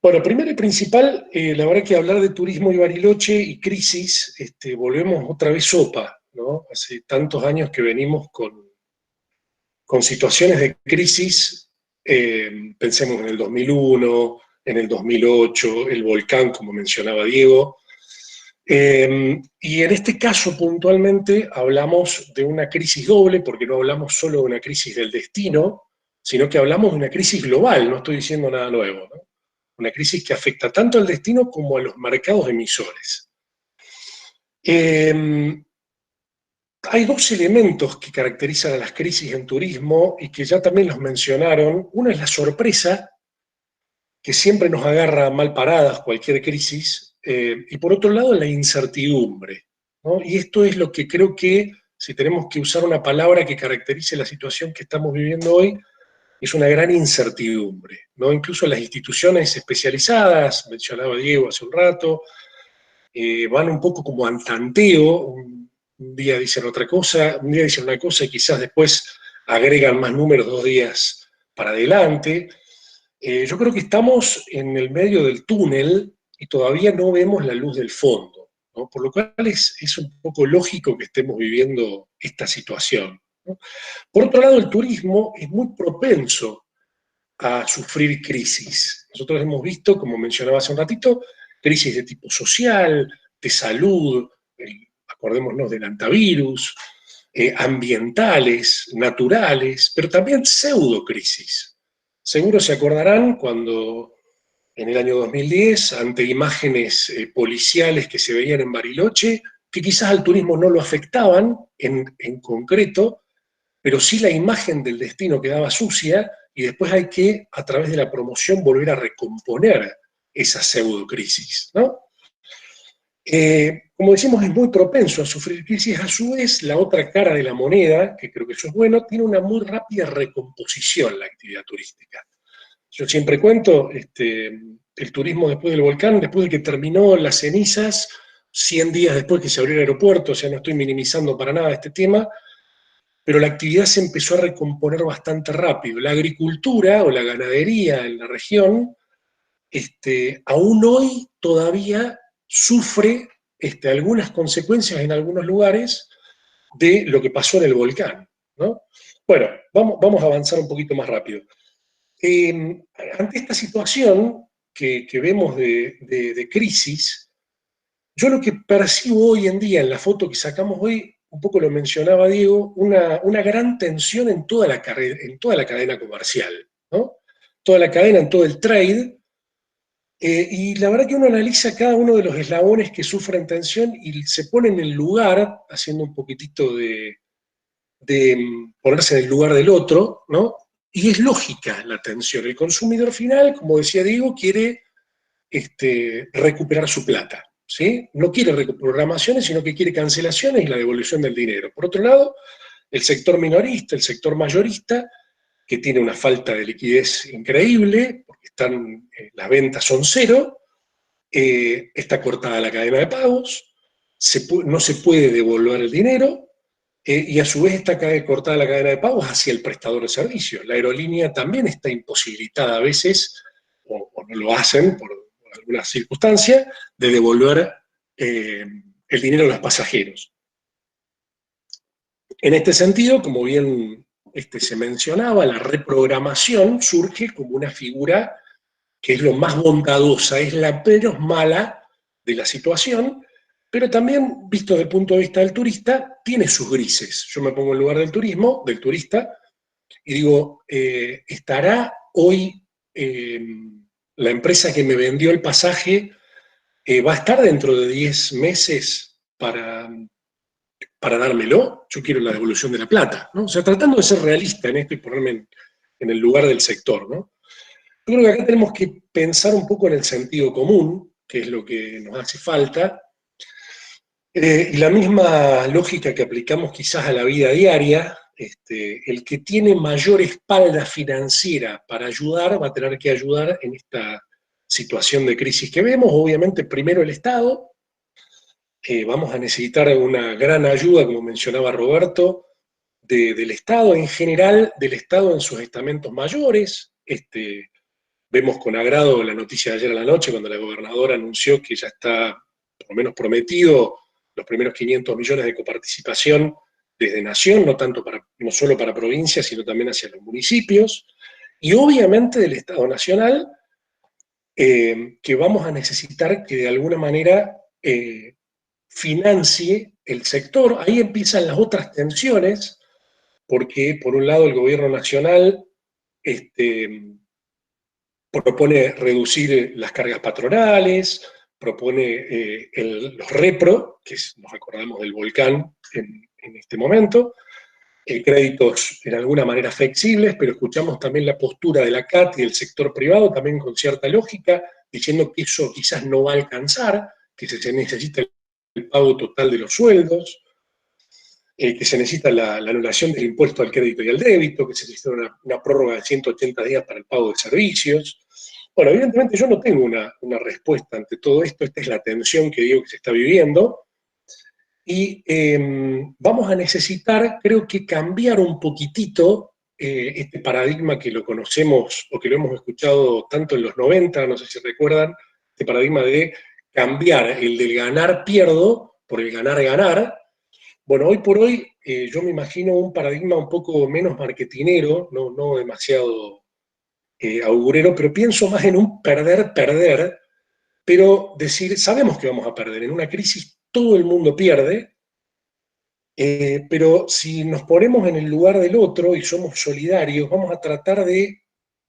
Bueno, primero y principal, la verdad que hablar de turismo y Bariloche y crisis, volvemos otra vez sopa, ¿no? Hace tantos años que venimos con situaciones de crisis, pensemos en el 2001, en el 2008, el volcán, como mencionaba Diego, y en este caso puntualmente hablamos de una crisis doble, porque no hablamos solo de una crisis del destino, sino que hablamos de una crisis global, no estoy diciendo nada nuevo, ¿no? Una crisis que afecta tanto al destino como a los mercados emisores. Hay dos elementos que caracterizan a las crisis en turismo y que ya también los mencionaron. Uno es la sorpresa, que siempre nos agarra mal paradas cualquier crisis, y por otro lado la incertidumbre, ¿no? Y esto es lo que creo que, si tenemos que usar una palabra que caracterice la situación que estamos viviendo hoy, es una gran incertidumbre, ¿no? Incluso las instituciones especializadas, mencionaba Diego hace un rato, van un poco como al tanteo, un día dicen otra cosa, un día dicen una cosa y quizás después agregan más números 2 días para adelante. Yo creo que estamos en el medio del túnel y todavía no vemos la luz del fondo, ¿no? Por lo cual es un poco lógico que estemos viviendo esta situación, ¿no? Por otro lado, el turismo es muy propenso a sufrir crisis. Nosotros hemos visto, como mencionaba hace un ratito, crisis de tipo social, de salud, acordémonos del hantavirus, ambientales, naturales, pero también pseudocrisis. Seguro se acordarán cuando en el año 2010, ante imágenes policiales que se veían en Bariloche, que quizás al turismo no lo afectaban en concreto, pero sí la imagen del destino quedaba sucia y después hay que, a través de la promoción, volver a recomponer esa pseudocrisis, ¿no? Como decimos, es muy propenso a sufrir crisis. A su vez, la otra cara de la moneda, que creo que eso es bueno, tiene una muy rápida recomposición la actividad turística. Yo siempre cuento, el turismo después del volcán, después de que terminó las cenizas, 100 días después que se abrió el aeropuerto, o sea, no estoy minimizando para nada este tema, pero la actividad se empezó a recomponer bastante rápido. La agricultura o la ganadería en la región, aún hoy todavía sufre algunas consecuencias en algunos lugares de lo que pasó en el volcán, ¿no? Bueno, vamos a avanzar un poquito más rápido. Ante esta situación que vemos de crisis, yo lo que percibo hoy en día en la foto que sacamos hoy, un poco lo mencionaba Diego, una gran tensión en toda la cadena comercial, ¿no? Toda la cadena, en todo el trade, y la verdad que uno analiza cada uno de los eslabones que sufren tensión y se pone en el lugar, haciendo un poquitito de ponerse en el lugar del otro, ¿no? Y es lógica la tensión. El consumidor final, como decía Diego, quiere recuperar su plata, ¿sí? No quiere reprogramaciones, sino que quiere cancelaciones y la devolución del dinero. Por otro lado, el sector minorista, el sector mayorista, que tiene una falta de liquidez increíble, porque las ventas son cero, está cortada la cadena de pagos, no se puede devolver el dinero, y a su vez está cortada la cadena de pagos hacia el prestador de servicios. La aerolínea también está imposibilitada a veces, o no lo hacen por alguna circunstancia, de devolver el dinero a los pasajeros. En este sentido, como bien se mencionaba, la reprogramación surge como una figura que es lo más bondadosa, es la menos mala de la situación, pero también, visto desde el punto de vista del turista, tiene sus grises. Yo me pongo en lugar del turista, y digo, ¿estará hoy la empresa que me vendió el pasaje, va a estar dentro de 10 meses para dármelo? Yo quiero la devolución de la plata, ¿no? O sea, tratando de ser realista en esto y ponerme en el lugar del sector, ¿no? Yo creo que acá tenemos que pensar un poco en el sentido común, que es lo que nos hace falta, y la misma lógica que aplicamos quizás a la vida diaria, el que tiene mayor espalda financiera para ayudar va a tener que ayudar en esta situación de crisis que vemos. Obviamente, primero el Estado. Vamos a necesitar una gran ayuda, como mencionaba Roberto, del Estado en general, del Estado en sus estamentos mayores. Vemos con agrado la noticia de ayer a la noche, cuando la gobernadora anunció que ya está, por lo menos prometido, los primeros 500 millones de coparticipación desde Nación, no solo para provincias, sino también hacia los municipios, y obviamente del Estado Nacional, que vamos a necesitar que de alguna manera financie el sector. Ahí empiezan las otras tensiones, porque por un lado el gobierno nacional propone reducir las cargas patronales, propone los repro, que nos recordamos del volcán en este momento, créditos en alguna manera flexibles, pero escuchamos también la postura de la CAT y del sector privado, también con cierta lógica, diciendo que eso quizás no va a alcanzar, que se necesita el pago total de los sueldos, que se necesita la anulación del impuesto al crédito y al débito, que se necesita una prórroga de 180 días para el pago de servicios. Bueno, evidentemente yo no tengo una respuesta ante todo esto, esta es la tensión que digo que se está viviendo, y vamos a necesitar, creo que, cambiar un poquitito este paradigma que lo conocemos o que lo hemos escuchado tanto en los 90, no sé si recuerdan, este paradigma de cambiar el del ganar-pierdo por el ganar-ganar. Bueno, hoy por hoy yo me imagino un paradigma un poco menos marketinero, no demasiado augurero, pero pienso más en un perder-perder, pero decir, sabemos que vamos a perder, en una crisis todo el mundo pierde, pero si nos ponemos en el lugar del otro y somos solidarios, vamos a tratar de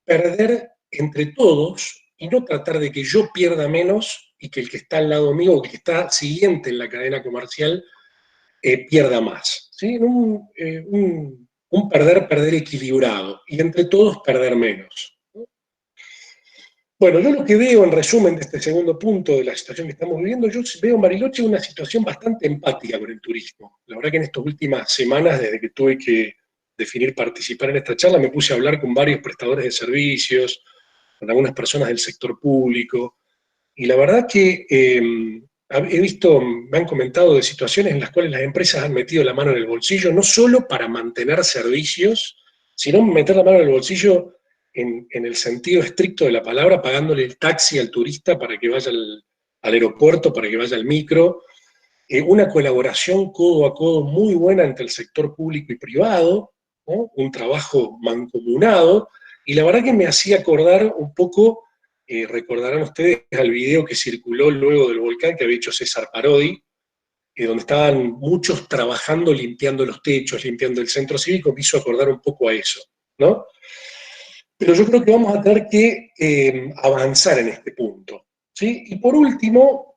perder entre todos y no tratar de que yo pierda menos y que el que está al lado mío o que está siguiente en la cadena comercial pierda más. ¿Sí? Un perder-perder equilibrado y entre todos perder menos. Bueno, yo lo que veo en resumen de este segundo punto de la situación que estamos viviendo, yo veo en Bariloche una situación bastante empática con el turismo. La verdad que en estas últimas semanas, desde que tuve que definir participar en esta charla, me puse a hablar con varios prestadores de servicios, con algunas personas del sector público, y la verdad que he visto, me han comentado de situaciones en las cuales las empresas han metido la mano en el bolsillo, no solo para mantener servicios, sino meter la mano en el bolsillo en el sentido estricto de la palabra, pagándole el taxi al turista para que vaya al aeropuerto, para que vaya al micro. Una colaboración codo a codo muy buena entre el sector público y privado, ¿no? Un trabajo mancomunado, y la verdad que me hacía acordar un poco, recordarán ustedes al video que circuló luego del volcán que había hecho César Parodi, donde estaban muchos trabajando, limpiando los techos, limpiando el centro cívico, me hizo acordar un poco a eso, ¿no? Pero yo creo que vamos a tener que avanzar en este punto, ¿sí? Y por último,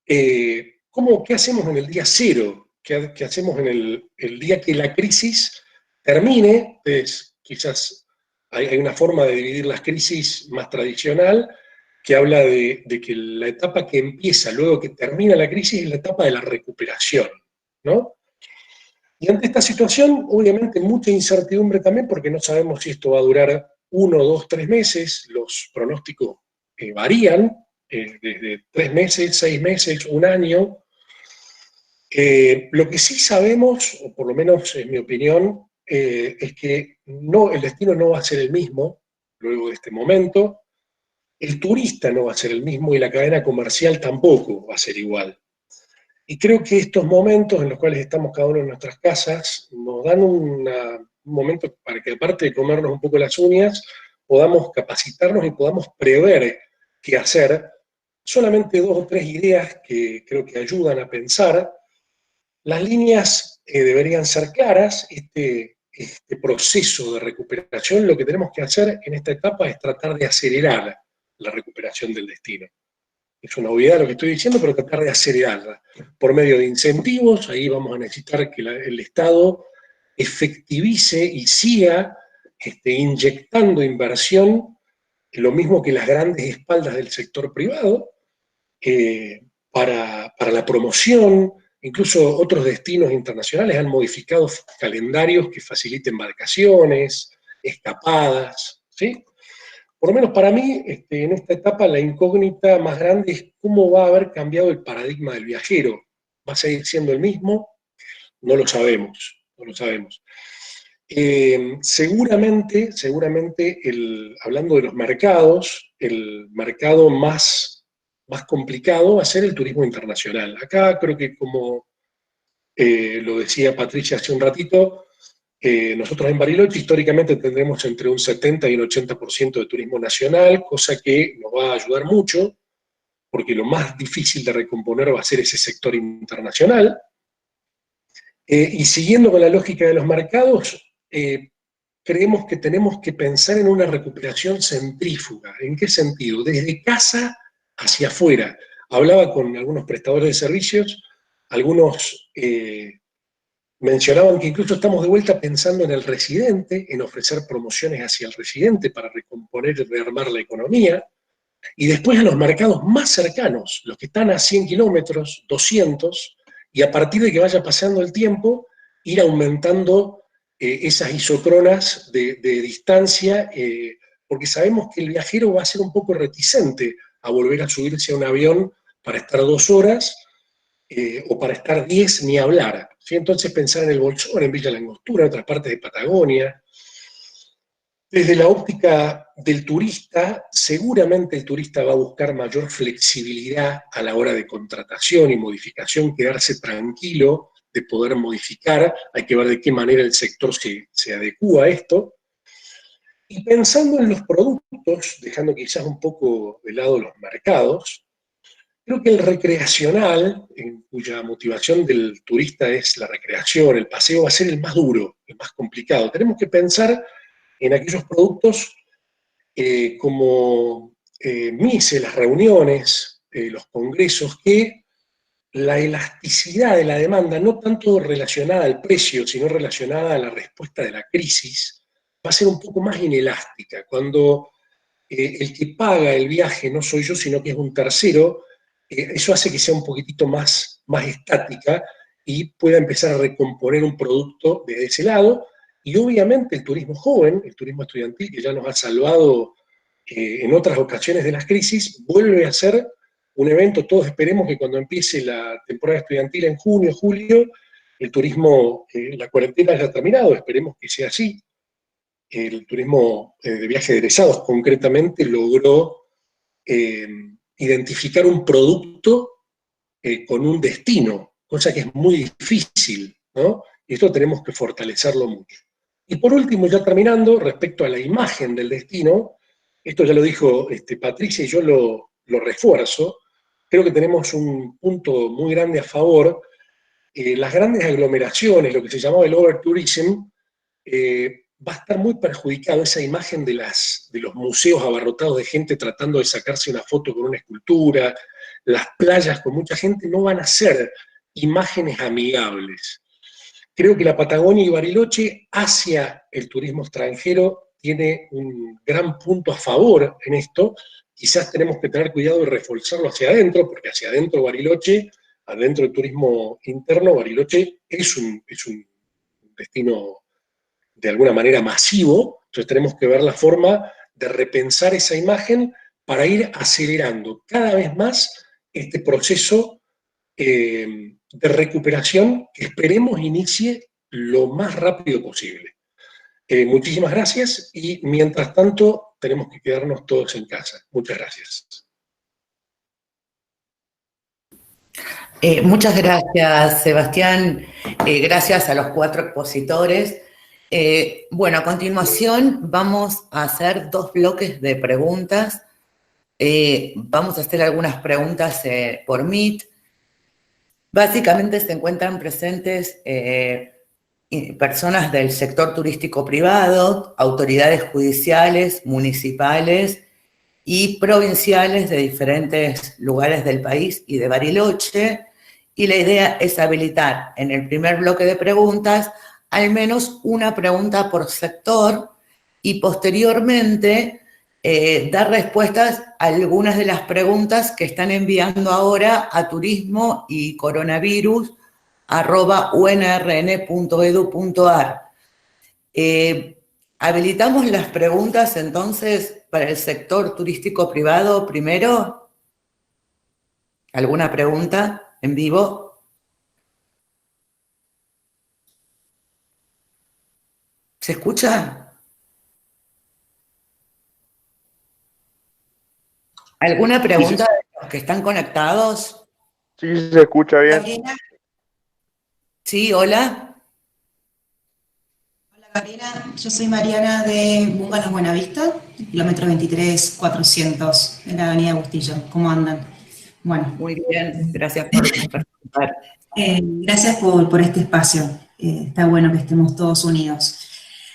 ¿qué hacemos en el día cero? ¿Qué hacemos en el día que la crisis termine? Pues, quizás hay una forma de dividir las crisis más tradicional que habla de que la etapa que empieza luego que termina la crisis es la etapa de la recuperación, ¿no? Y ante esta situación, obviamente, mucha incertidumbre también, porque no sabemos si esto va a durar 1, 2, 3 meses, los pronósticos varían, desde 3 meses, 6 meses, 1 año. Lo que sí sabemos, o por lo menos en mi opinión, es que el destino no va a ser el mismo luego de este momento, el turista no va a ser el mismo y la cadena comercial tampoco va a ser igual. Y creo que estos momentos en los cuales estamos cada uno en nuestras casas nos dan un momento para que, aparte de comernos un poco las uñas, podamos capacitarnos y podamos prever qué hacer. Solamente 2 o 3 ideas que creo que ayudan a pensar. Las líneas deberían ser claras. Este proceso de recuperación, lo que tenemos que hacer en esta etapa es tratar de acelerar la recuperación del destino. Es una obviedad lo que estoy diciendo, pero tratar de acelerarla por medio de incentivos. Ahí vamos a necesitar que el Estado efectivice y siga inyectando inversión, lo mismo que las grandes espaldas del sector privado, para la promoción, Incluso otros destinos internacionales han modificado calendarios que faciliten vacaciones, escapadas, ¿sí? Por lo menos para mí, en esta etapa, la incógnita más grande es cómo va a haber cambiado el paradigma del viajero. ¿Va a seguir siendo el mismo? No lo sabemos, no lo sabemos. Seguramente, hablando de los mercados, el mercado más complicado va a ser el turismo internacional. Acá creo que, como lo decía Patricia hace un ratito, nosotros en Bariloche históricamente tendremos entre un 70 y un 80% de turismo nacional, cosa que nos va a ayudar mucho, porque lo más difícil de recomponer va a ser ese sector internacional. Y siguiendo con la lógica de los mercados, creemos que tenemos que pensar en una recuperación centrífuga. ¿En qué sentido? Desde casa hacia afuera. Hablaba con algunos prestadores de servicios, algunos mencionaban que incluso estamos de vuelta pensando en el residente, en ofrecer promociones hacia el residente para recomponer y rearmar la economía, y después a los mercados más cercanos, los que están a 100 kilómetros, 200, y a partir de que vaya pasando el tiempo, ir aumentando esas isocronas de distancia, porque sabemos que el viajero va a ser un poco reticente a volver a subirse a un avión para estar 2 horas, o para estar 10 ni hablar, ¿sí? Entonces pensar en el Bolsón, en Villa Langostura, en otras partes de Patagonia. Desde la óptica del turista, seguramente el turista va a buscar mayor flexibilidad a la hora de contratación y modificación, quedarse tranquilo de poder modificar, hay que ver de qué manera el sector se adecúa a esto. Y pensando en los productos, dejando quizás un poco de lado los mercados, creo que el recreacional, en cuya motivación del turista es la recreación, el paseo, va a ser el más duro, el más complicado. Tenemos que pensar en aquellos productos como MICE, las reuniones, los congresos, que la elasticidad de la demanda, no tanto relacionada al precio, sino relacionada a la respuesta de la crisis, va a ser un poco más inelástica. Cuando el que paga el viaje no soy yo, sino que es un tercero, eso hace que sea un poquitito más estática y pueda empezar a recomponer un producto de ese lado. Y obviamente el turismo joven, el turismo estudiantil, que ya nos ha salvado en otras ocasiones de las crisis, vuelve a ser un evento. Todos esperemos que cuando empiece la temporada estudiantil en junio, julio, el turismo, la cuarentena haya terminado, esperemos que sea así. El turismo de viaje de egresados concretamente logró identificar un producto con un destino, cosa que es muy difícil, ¿no? Y esto tenemos que fortalecerlo mucho. Y por último, ya terminando, respecto a la imagen del destino, esto ya lo dijo Patricia y yo lo refuerzo, creo que tenemos un punto muy grande a favor. Las grandes aglomeraciones, lo que se llamaba el overtourism, va a estar muy perjudicado. Esa imagen de los museos abarrotados de gente tratando de sacarse una foto con una escultura, las playas con mucha gente, no van a ser imágenes amigables. Creo que la Patagonia y Bariloche hacia el turismo extranjero tiene un gran punto a favor en esto. Quizás tenemos que tener cuidado de reforzarlo hacia adentro, porque hacia adentro Bariloche, adentro del turismo interno, Bariloche es un destino de alguna manera masivo. Entonces tenemos que ver la forma de repensar esa imagen para ir acelerando cada vez más este proceso de recuperación que esperemos inicie lo más rápido posible. Muchísimas gracias y mientras tanto tenemos que quedarnos todos en casa. Muchas gracias. Muchas gracias, Sebastián. Gracias a los 4 expositores. Bueno, a continuación vamos a hacer 2 bloques de preguntas. Vamos a hacer algunas preguntas por Meet. Básicamente se encuentran presentes personas del sector turístico privado, autoridades judiciales, municipales y provinciales de diferentes lugares del país y de Bariloche. Y la idea es habilitar en el primer bloque de preguntas al menos una pregunta por sector y posteriormente dar respuestas a algunas de las preguntas que están enviando ahora a turismo y coronavirus unrn.edu.ar. Habilitamos las preguntas entonces para el sector turístico privado primero. ¿Alguna pregunta en vivo? ¿Se escucha? ¿Alguna pregunta de los que están conectados? Sí, se escucha bien. Gabriela. Sí, hola. Hola Gabriela, yo soy Mariana de Búngalos Buenavista, kilómetro 23.400 en la avenida Bustillo. ¿Cómo andan? Bueno. Muy bien, gracias por participar. Gracias por este espacio. Está bueno que estemos todos unidos.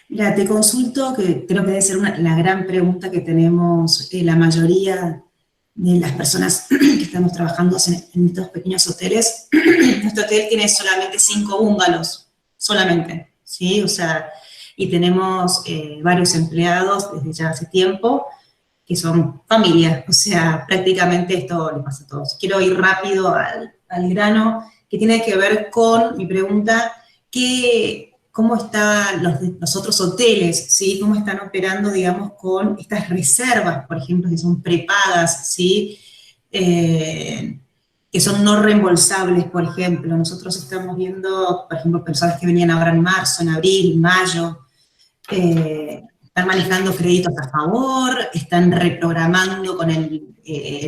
Mira, te consulto, que creo que debe ser la gran pregunta que tenemos la mayoría de las personas que estamos trabajando en estos pequeños hoteles. Nuestro hotel tiene solamente 5 búngalos, solamente, ¿sí? O sea, y tenemos varios empleados desde ya hace tiempo, que son familia, o sea, prácticamente esto le pasa a todos. Quiero ir rápido al grano, que tiene que ver con mi pregunta, ¿cómo están los otros hoteles, ¿sí? ¿Cómo están operando, digamos, con estas reservas, por ejemplo, que son prepagas, ¿sí? Que son no reembolsables, por ejemplo. Nosotros estamos viendo, por ejemplo, personas que venían ahora en marzo, en abril, mayo, están manejando créditos a favor, están reprogramando con el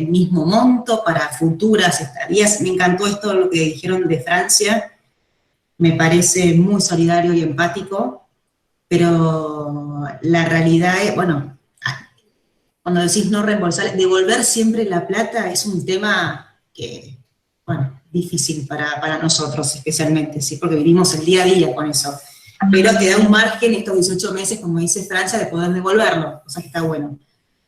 mismo monto para futuras estadías. Me encantó esto, lo que dijeron de Francia, me parece muy solidario y empático, pero la realidad es, bueno, cuando decís no reembolsar, devolver siempre la plata es un tema que, bueno, difícil para nosotros especialmente, ¿sí? Porque vivimos el día a día con eso. Pero te da un margen estos 18 meses, como dice Francia, de poder devolverlo, o sea que está bueno.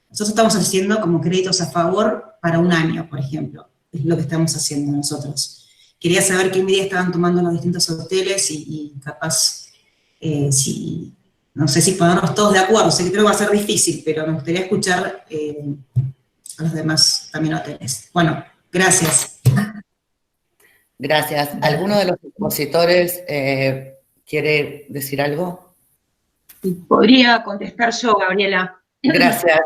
Nosotros estamos haciendo como créditos a favor para un año, por ejemplo, es lo que estamos haciendo nosotros. Quería saber qué medidas estaban tomando los distintos hoteles y capaz, no sé si ponernos todos de acuerdo, sé que creo que va a ser difícil, pero me gustaría escuchar a los demás también hoteles. Bueno, gracias. Gracias. ¿Alguno de los expositores quiere decir algo? Podría contestar yo, Gabriela. Gracias.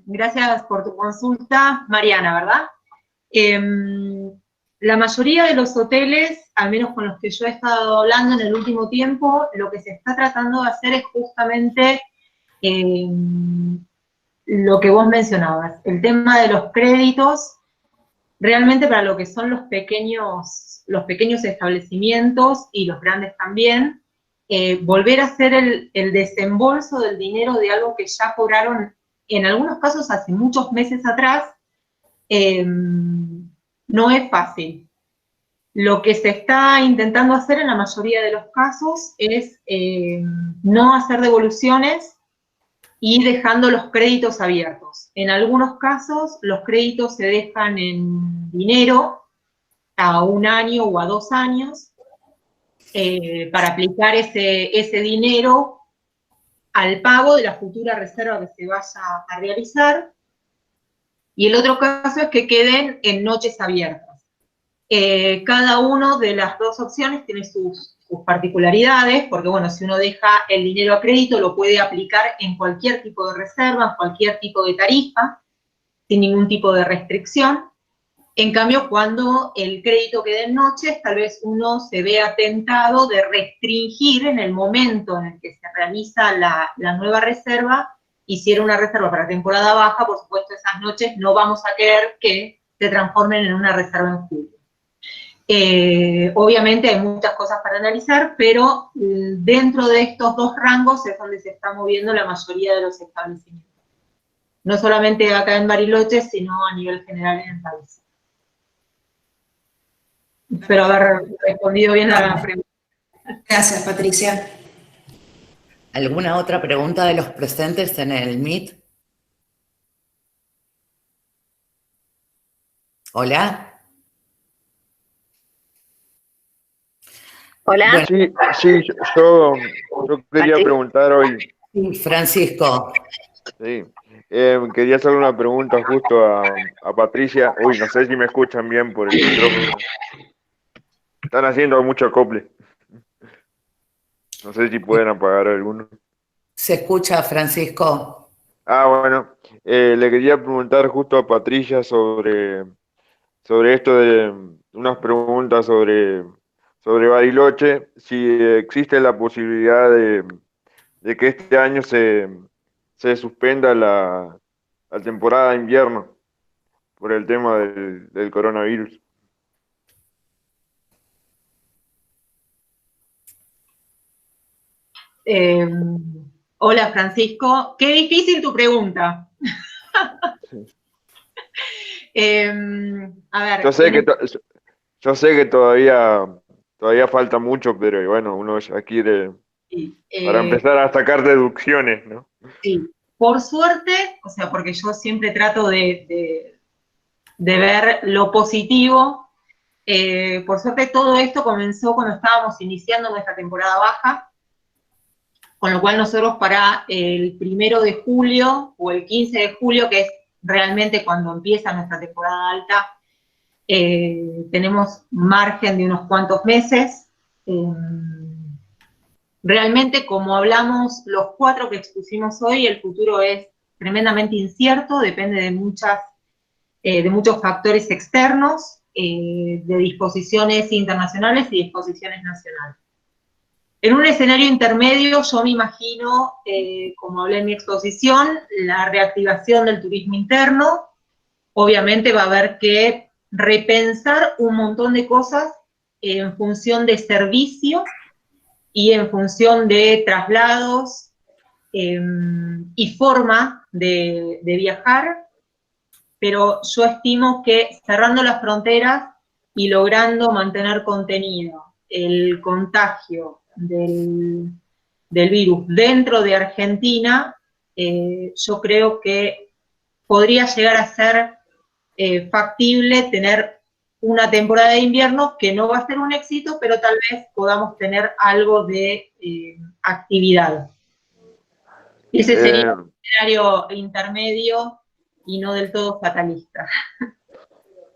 Gracias por tu consulta, Mariana, ¿verdad? La mayoría de los hoteles, al menos con los que yo he estado hablando en el último tiempo, lo que se está tratando de hacer es justamente lo que vos mencionabas, el tema de los créditos, realmente para lo que son los pequeños establecimientos y los grandes también, volver a hacer el desembolso del dinero de algo que ya cobraron, en algunos casos hace muchos meses atrás, no es fácil. Lo que se está intentando hacer en la mayoría de los casos es no hacer devoluciones y dejando los créditos abiertos. En algunos casos, los créditos se dejan en dinero a 1 año o a 2 años para aplicar ese dinero al pago de la futura reserva que se vaya a realizar. Y el otro caso es que queden en noches abiertas. Cada una de las dos opciones tiene sus particularidades, porque bueno, si uno deja el dinero a crédito, lo puede aplicar en cualquier tipo de reserva, en cualquier tipo de tarifa, sin ningún tipo de restricción. En cambio, cuando el crédito queda en noches, tal vez uno se vea tentado de restringir en el momento en el que se realiza la nueva reserva. Y si era una reserva para temporada baja, por supuesto, esas noches no vamos a querer que se transformen en una reserva en julio. Obviamente hay muchas cosas para analizar, pero dentro de estos dos rangos es donde se está moviendo la mayoría de los establecimientos. No solamente acá en Bariloche, sino a nivel general en el país. Espero haber respondido bien a la pregunta. Gracias, Patricia. ¿Alguna otra pregunta de los presentes en el Meet? ¿Hola? Hola. Bueno, Sí, yo quería preguntar hoy. Francisco. Sí, Quería hacerle una pregunta justo a Patricia. Uy, no sé si me escuchan bien por el micrófono. Están haciendo mucho acople. No sé si pueden apagar alguno. Se escucha, Francisco. Bueno, le quería preguntar justo a Patricia sobre esto de unas preguntas sobre Bariloche, si existe la posibilidad de que este año se suspenda la temporada de invierno por el tema del coronavirus. Hola, Francisco. Qué difícil tu pregunta. A ver. Yo sé que todavía falta mucho, pero bueno, uno ya quiere para empezar a sacar deducciones, ¿no? Sí, por suerte, o sea, porque yo siempre trato de ver lo positivo. Por suerte todo esto comenzó cuando estábamos iniciando nuestra temporada baja, con lo cual nosotros para el 1 de julio o el 15 de julio, que es realmente cuando empieza nuestra temporada alta, tenemos margen de unos cuantos meses. Realmente, como hablamos los 4 que expusimos hoy, el futuro es tremendamente incierto, depende de muchos factores externos, de disposiciones internacionales y disposiciones nacionales. En un escenario intermedio, yo me imagino, como hablé en mi exposición, la reactivación del turismo interno. Obviamente va a haber que repensar un montón de cosas en función de servicio y en función de traslados y forma de viajar, pero yo estimo que cerrando las fronteras y logrando mantener contenido el contagio del virus dentro de Argentina, yo creo que podría llegar a ser factible tener una temporada de invierno que no va a ser un éxito, pero tal vez podamos tener algo de actividad. Ese sería un escenario intermedio y no del todo fatalista.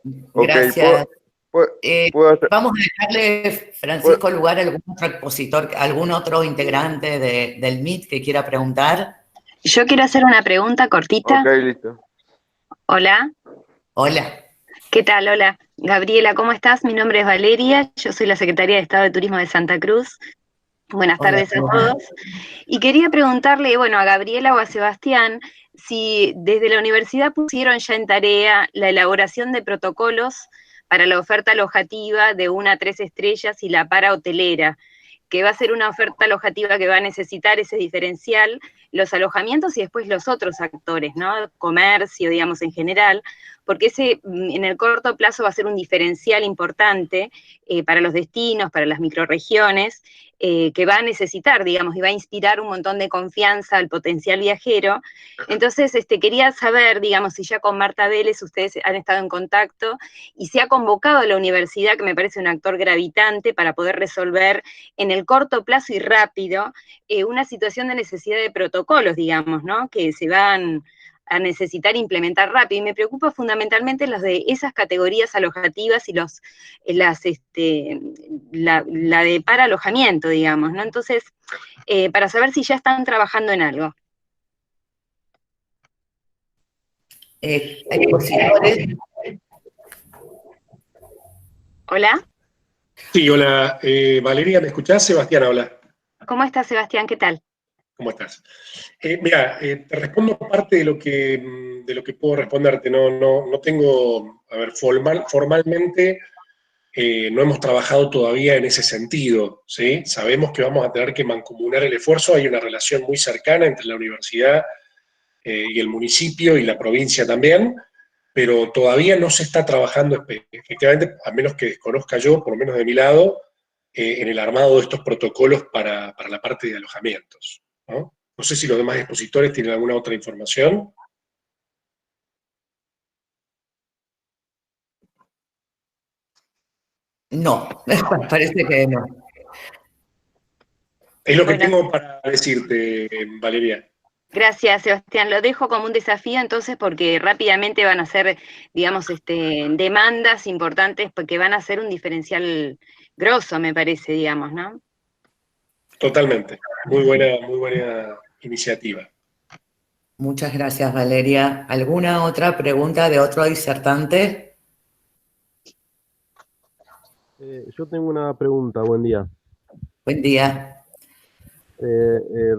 Gracias. ¿Puedo vamos a dejarle, Francisco, lugar a algún otro expositor, algún otro integrante del MIT que quiera preguntar. Yo quiero hacer una pregunta cortita. Ok, listo. Hola. Hola. ¿Qué tal? Hola. Gabriela, ¿cómo estás? Mi nombre es Valeria, yo soy la Secretaria de Estado de Turismo de Santa Cruz. Buenas tardes a todos. Y quería preguntarle, bueno, a Gabriela o a Sebastián, si desde la universidad pusieron ya en tarea la elaboración de protocolos para la oferta alojativa de 1 a 3 estrellas y la para hotelera, que va a ser una oferta alojativa que va a necesitar ese diferencial, los alojamientos y después los otros actores, ¿no? Comercio, digamos, en general, porque ese en el corto plazo va a ser un diferencial importante para los destinos, para las microrregiones, que va a necesitar, digamos, y va a inspirar un montón de confianza al potencial viajero. Entonces, quería saber, digamos, si ya con Marta Vélez ustedes han estado en contacto y se ha convocado a la universidad, que me parece un actor gravitante, para poder resolver en el corto plazo y rápido una situación de necesidad de protocolos, digamos, ¿no? Que se van a necesitar implementar rápido, y me preocupa fundamentalmente los de esas categorías alojativas y la de para alojamiento, digamos, ¿no? Entonces, para saber si ya están trabajando en algo. Expositores. ¿Hola? Sí, hola, Valeria, ¿me escuchás? Sebastián habla. ¿Cómo estás, Sebastián? ¿Qué tal? ¿Cómo estás? Mira, te respondo parte de lo que puedo responderte. No tengo, a ver, formalmente no hemos trabajado todavía en ese sentido, ¿sí? Sabemos que vamos a tener que mancomunar el esfuerzo, hay una relación muy cercana entre la universidad y el municipio y la provincia también, pero todavía no se está trabajando efectivamente, a menos que desconozca yo, por lo menos de mi lado, en el armado de estos protocolos para la parte de alojamientos, ¿no? No sé si los demás expositores tienen alguna otra información. No, parece que no. Es lo que tengo para decirte, Valeria. Gracias, Sebastián. Lo dejo como un desafío entonces porque rápidamente van a ser, digamos, demandas importantes porque van a ser un diferencial grosso, me parece, digamos, ¿no? Totalmente. Muy buena iniciativa. Muchas gracias, Valeria. ¿Alguna otra pregunta de otro disertante? Yo tengo una pregunta, buen día. Buen día.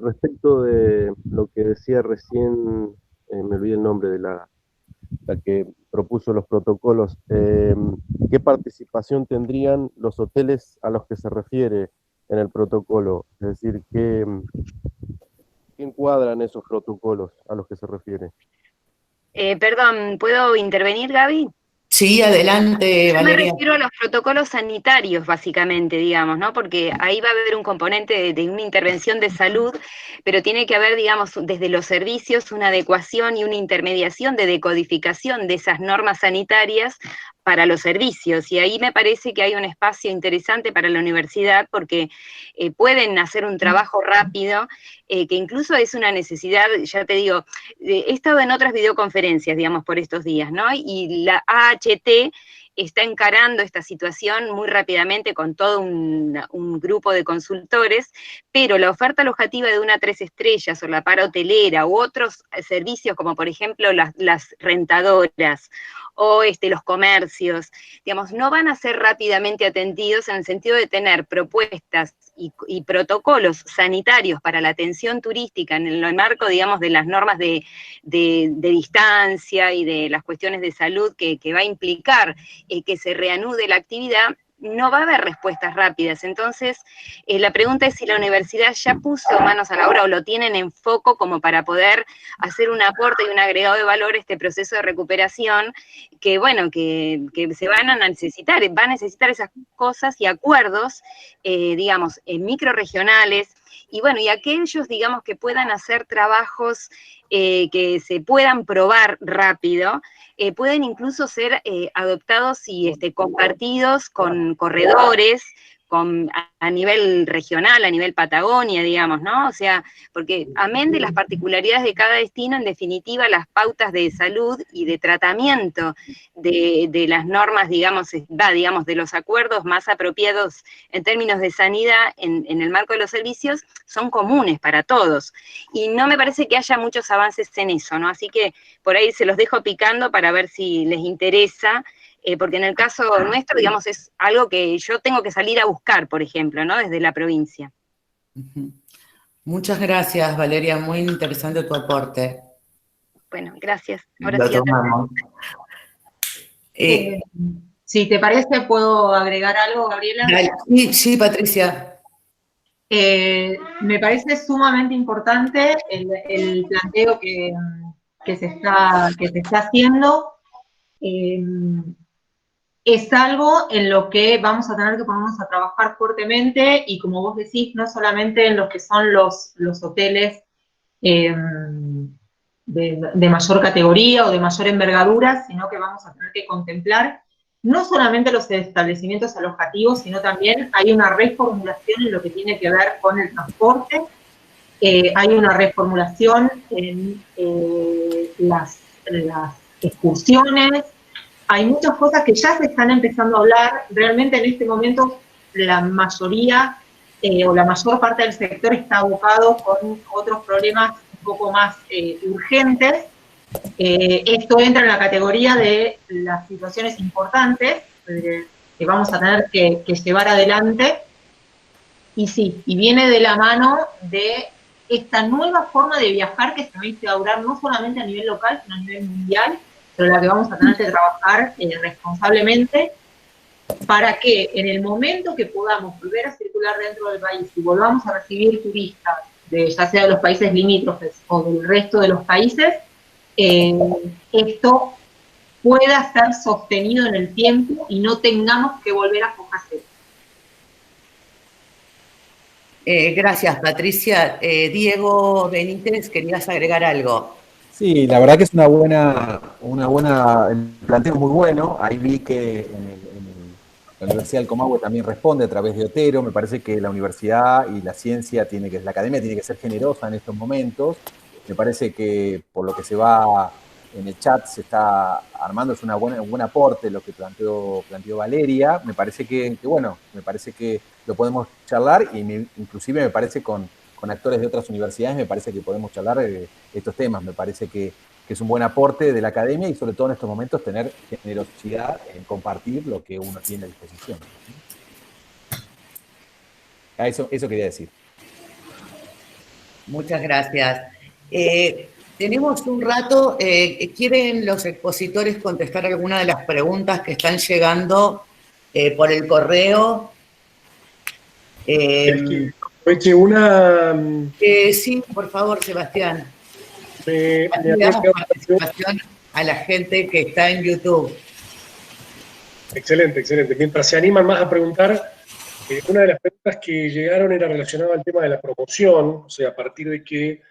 Respecto de lo que decía recién, me olvidé el nombre de la que propuso los protocolos, ¿qué participación tendrían los hoteles a los que se refiere en el protocolo? Es decir, ¿qué encuadran esos protocolos a los que se refiere? Perdón, ¿puedo intervenir, Gaby? Sí, adelante, Yo me Valeria. refiero a los protocolos sanitarios, básicamente, digamos, ¿no? Porque ahí va a haber un componente de una intervención de salud, pero tiene que haber, digamos, desde los servicios una adecuación y una intermediación de decodificación de esas normas sanitarias para los servicios. Y ahí me parece que hay un espacio interesante para la universidad porque pueden hacer un trabajo rápido, que incluso es una necesidad, ya te digo, he estado en otras videoconferencias, digamos, por estos días, ¿no? Y la AHT está encarando esta situación muy rápidamente con todo un grupo de consultores, pero la oferta alojativa de una 3 estrellas o la para hotelera u otros servicios como por ejemplo las rentadoras o los comercios, digamos, no van a ser rápidamente atendidos en el sentido de tener propuestas y protocolos sanitarios para la atención turística en el marco, digamos, de las normas de distancia y de las cuestiones de salud que va a implicar que se reanude la actividad, no va a haber respuestas rápidas. Entonces, la pregunta es si la universidad ya puso manos a la obra o lo tienen en foco como para poder hacer un aporte y un agregado de valor a este proceso de recuperación que, bueno, que se van a necesitar, va a necesitar esas cosas y acuerdos, digamos, microrregionales, y bueno, y aquellos, digamos, que puedan hacer trabajos que se puedan probar rápido, pueden incluso ser adoptados y compartidos con corredores, a nivel regional, a nivel Patagonia, digamos, ¿no? O sea, porque amén de las particularidades de cada destino, en definitiva, las pautas de salud y de tratamiento de las normas, digamos, de los acuerdos más apropiados en términos de sanidad en el marco de los servicios, son comunes para todos. Y no me parece que haya muchos avances en eso, ¿no? Así que por ahí se los dejo picando para ver si les interesa, porque en el caso nuestro, digamos, es algo que yo tengo que salir a buscar, por ejemplo, ¿no? Desde la provincia. Muchas gracias, Valeria, muy interesante tu aporte. Bueno, gracias. Ahora Lo sí. tomamos. Si te parece, ¿puedo agregar algo, Gabriela? Sí, Patricia. Me parece sumamente importante el planteo que se está haciendo. Es algo en lo que vamos a tener que ponernos a trabajar fuertemente y, como vos decís, no solamente en lo que son los hoteles de mayor categoría o de mayor envergadura, sino que vamos a tener que contemplar no solamente los establecimientos alojativos, sino también hay una reformulación en lo que tiene que ver con el transporte, hay una reformulación en las excursiones. Hay muchas cosas que ya se están empezando a hablar. Realmente en este momento la mayoría o la mayor parte del sector está abocado con otros problemas un poco más urgentes. Esto entra en la categoría de las situaciones importantes que vamos a tener que llevar adelante. Y sí, y viene de la mano de esta nueva forma de viajar que se va a instaurar no solamente a nivel local, sino a nivel mundial, pero la que vamos a tener que trabajar responsablemente para que en el momento que podamos volver a circular dentro del país y volvamos a recibir turistas, ya sea de los países limítrofes o del resto de los países, esto pueda ser sostenido en el tiempo y no tengamos que volver a foja cero. Gracias, Patricia. Diego Benítez, ¿querías agregar algo? Sí, la verdad que es el planteo es muy bueno. Ahí vi que la Universidad del Comahue también responde a través de Otero. Me parece que la universidad y la ciencia la academia tiene que ser generosa en estos momentos. Me parece que por lo que se va en el chat se está armando, es un buen aporte lo que planteó Valeria. Me parece que me parece que lo podemos charlar, y inclusive me parece con actores de otras universidades, me parece que podemos charlar estos temas. Me parece que es un buen aporte de la academia, y sobre todo en estos momentos tener generosidad en compartir lo que uno tiene a disposición. Eso quería decir. Muchas gracias. Tenemos un rato. ¿Quieren los expositores contestar alguna de las preguntas que están llegando por el correo? Sí, por favor, Sebastián. Damos participación a la gente que está en YouTube. Excelente, excelente. Mientras se animan más a preguntar, una de las preguntas que llegaron era relacionada al tema de la promoción, o sea, a partir de que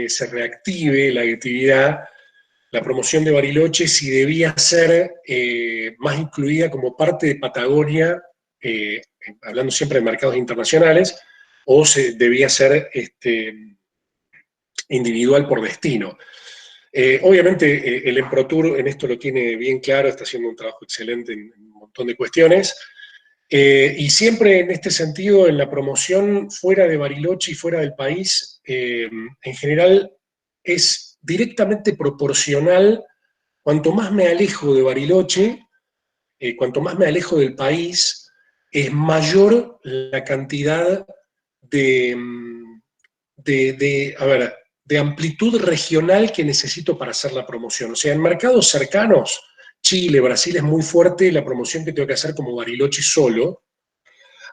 se reactive la actividad, la promoción de Bariloche, si debía ser más incluida como parte de Patagonia, hablando siempre de mercados internacionales, o se debía ser individual por destino. Obviamente el Emprotur en esto lo tiene bien claro, está haciendo un trabajo excelente en un montón de cuestiones, y siempre en este sentido, en la promoción fuera de Bariloche y fuera del país, en general es directamente proporcional. Cuanto más me alejo de Bariloche, cuanto más me alejo del país, es mayor la cantidad de amplitud regional que necesito para hacer la promoción. O sea, en mercados cercanos, Chile, Brasil, es muy fuerte la promoción que tengo que hacer como Bariloche solo.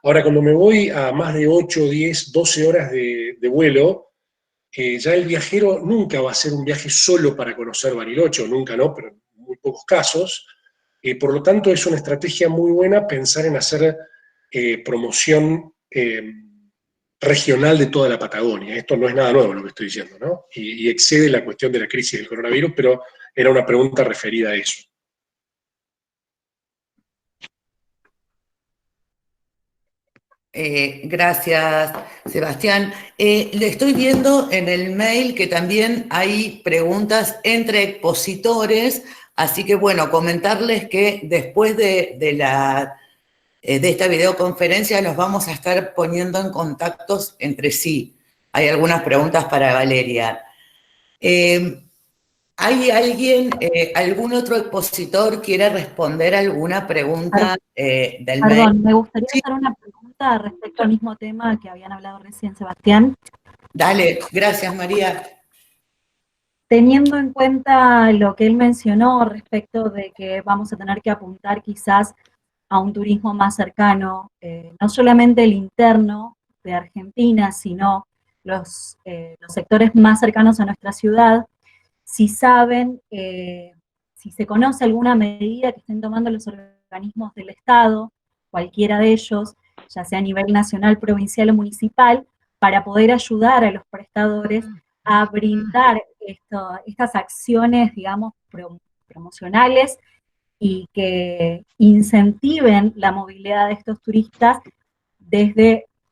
Ahora, cuando me voy a más de 8, 10, 12 horas de vuelo, ya el viajero nunca va a hacer un viaje solo para conocer Bariloche, o nunca, ¿no? Pero en muy pocos casos. Por lo tanto, es una estrategia muy buena pensar en hacer promoción regional de toda la Patagonia. Esto no es nada nuevo lo que estoy diciendo, ¿no? Y excede la cuestión de la crisis del coronavirus, pero era una pregunta referida a eso. Gracias, Sebastián. Le estoy viendo en el mail que también hay preguntas entre expositores, así que bueno, comentarles que después de esta videoconferencia nos vamos a estar poniendo en contactos entre sí. Hay algunas preguntas para Valeria. ¿Hay alguien, algún otro expositor quiere responder alguna pregunta del mail? Perdón, me gustaría hacer una pregunta respecto al mismo tema que habían hablado recién Sebastián. Dale, gracias María. Teniendo en cuenta lo que él mencionó respecto de que vamos a tener que apuntar quizás a un turismo más cercano, no solamente el interno de Argentina, sino los sectores más cercanos a nuestra ciudad, si saben, si se conoce alguna medida que estén tomando los organismos del Estado, cualquiera de ellos, ya sea a nivel nacional, provincial o municipal, para poder ayudar a los prestadores a brindar estas acciones, digamos, promocionales y que incentiven la movilidad de estos turistas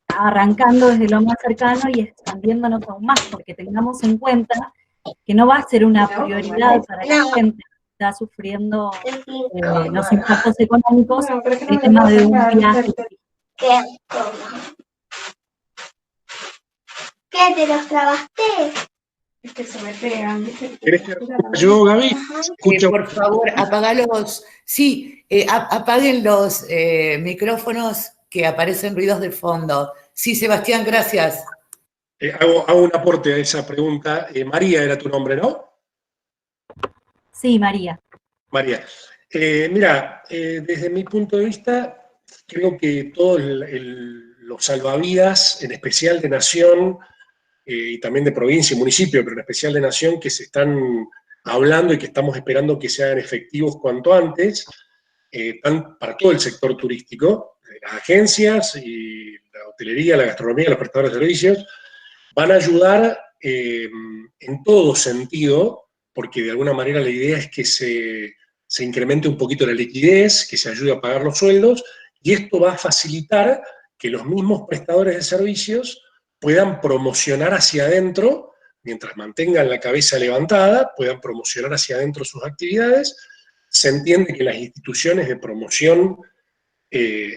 arrancando desde lo más cercano y expandiéndonos aún más, porque tengamos en cuenta que no va a ser una prioridad para la gente que está sufriendo los impactos económicos el tema de un viaje. ¿Qué te los trabaste? Es que se me pegan. ¿Querés que yo, Gaby? Por favor, apagalos. Sí, apaguen los micrófonos que aparecen ruidos de fondo. Sí, Sebastián, gracias. Hago un aporte a esa pregunta. María era tu nombre, ¿no? Sí, María. María. Mira, desde mi punto de vista, creo que todos los salvavidas, en especial de nación, y también de provincia y municipio, pero en especial de nación, que se están hablando y que estamos esperando que se hagan efectivos cuanto antes, para todo el sector turístico, las agencias y la hotelería, la gastronomía, los prestadores de servicios, van a ayudar en todo sentido, porque de alguna manera la idea es que se incremente un poquito la liquidez, que se ayude a pagar los sueldos, y esto va a facilitar que los mismos prestadores de servicios puedan promocionar hacia adentro mientras mantengan la cabeza levantada, puedan promocionar hacia adentro sus actividades. Se entiende que las instituciones de promoción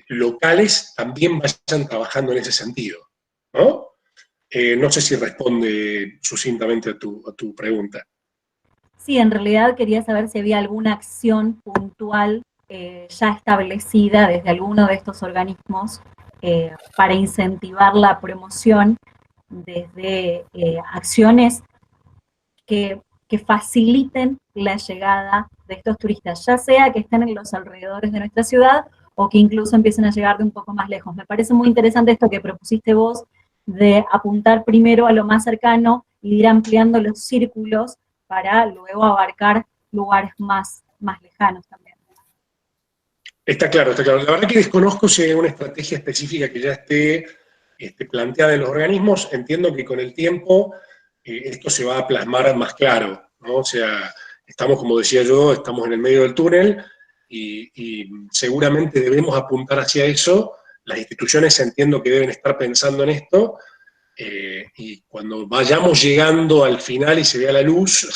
locales también vayan trabajando en ese sentido, ¿no? No sé si responde sucintamente a tu pregunta. Sí, en realidad quería saber si había alguna acción puntual ya establecida desde alguno de estos organismos para incentivar la promoción desde acciones que faciliten la llegada de estos turistas, ya sea que estén en los alrededores de nuestra ciudad o que incluso empiecen a llegar de un poco más lejos. Me parece muy interesante esto que propusiste vos, de apuntar primero a lo más cercano y ir ampliando los círculos para luego abarcar lugares más lejanos también. Está claro, está claro. La verdad que desconozco si hay una estrategia específica que ya esté planteada en los organismos. Entiendo que con el tiempo esto se va a plasmar más claro, ¿no? O sea, estamos, como decía yo, estamos en el medio del túnel y seguramente debemos apuntar hacia eso. Las instituciones entiendo que deben estar pensando en esto, y cuando vayamos llegando al final y se vea la luz,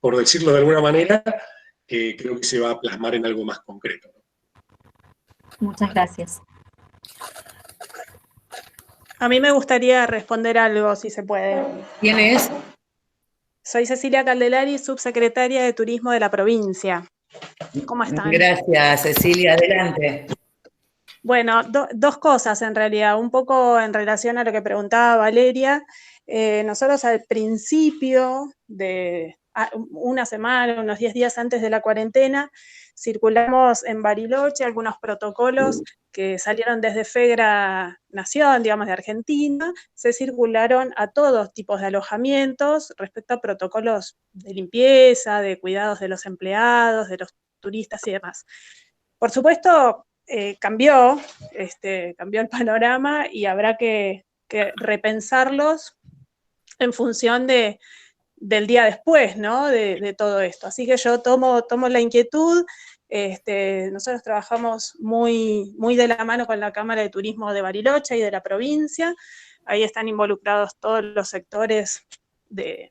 por decirlo de alguna manera, creo que se va a plasmar en algo más concreto. Muchas gracias. A mí me gustaría responder algo, si se puede. ¿Quién es? Soy Cecilia Caldelari, subsecretaria de Turismo de la provincia. ¿Cómo están? Gracias, Cecilia, adelante. Bueno, dos cosas en realidad, un poco en relación a lo que preguntaba Valeria. Nosotros al principio de una semana, unos 10 días antes de la cuarentena, circulamos en Bariloche algunos protocolos que salieron desde FEGRA Nación, digamos, de Argentina, se circularon a todos tipos de alojamientos respecto a protocolos de limpieza, de cuidados de los empleados, de los turistas y demás. Por supuesto, cambió el panorama y habrá que repensarlos en función del día después, ¿no? De todo esto. Así que yo tomo la inquietud. Nosotros trabajamos muy de la mano con la Cámara de Turismo de Bariloche y de la provincia. Ahí están involucrados todos los sectores de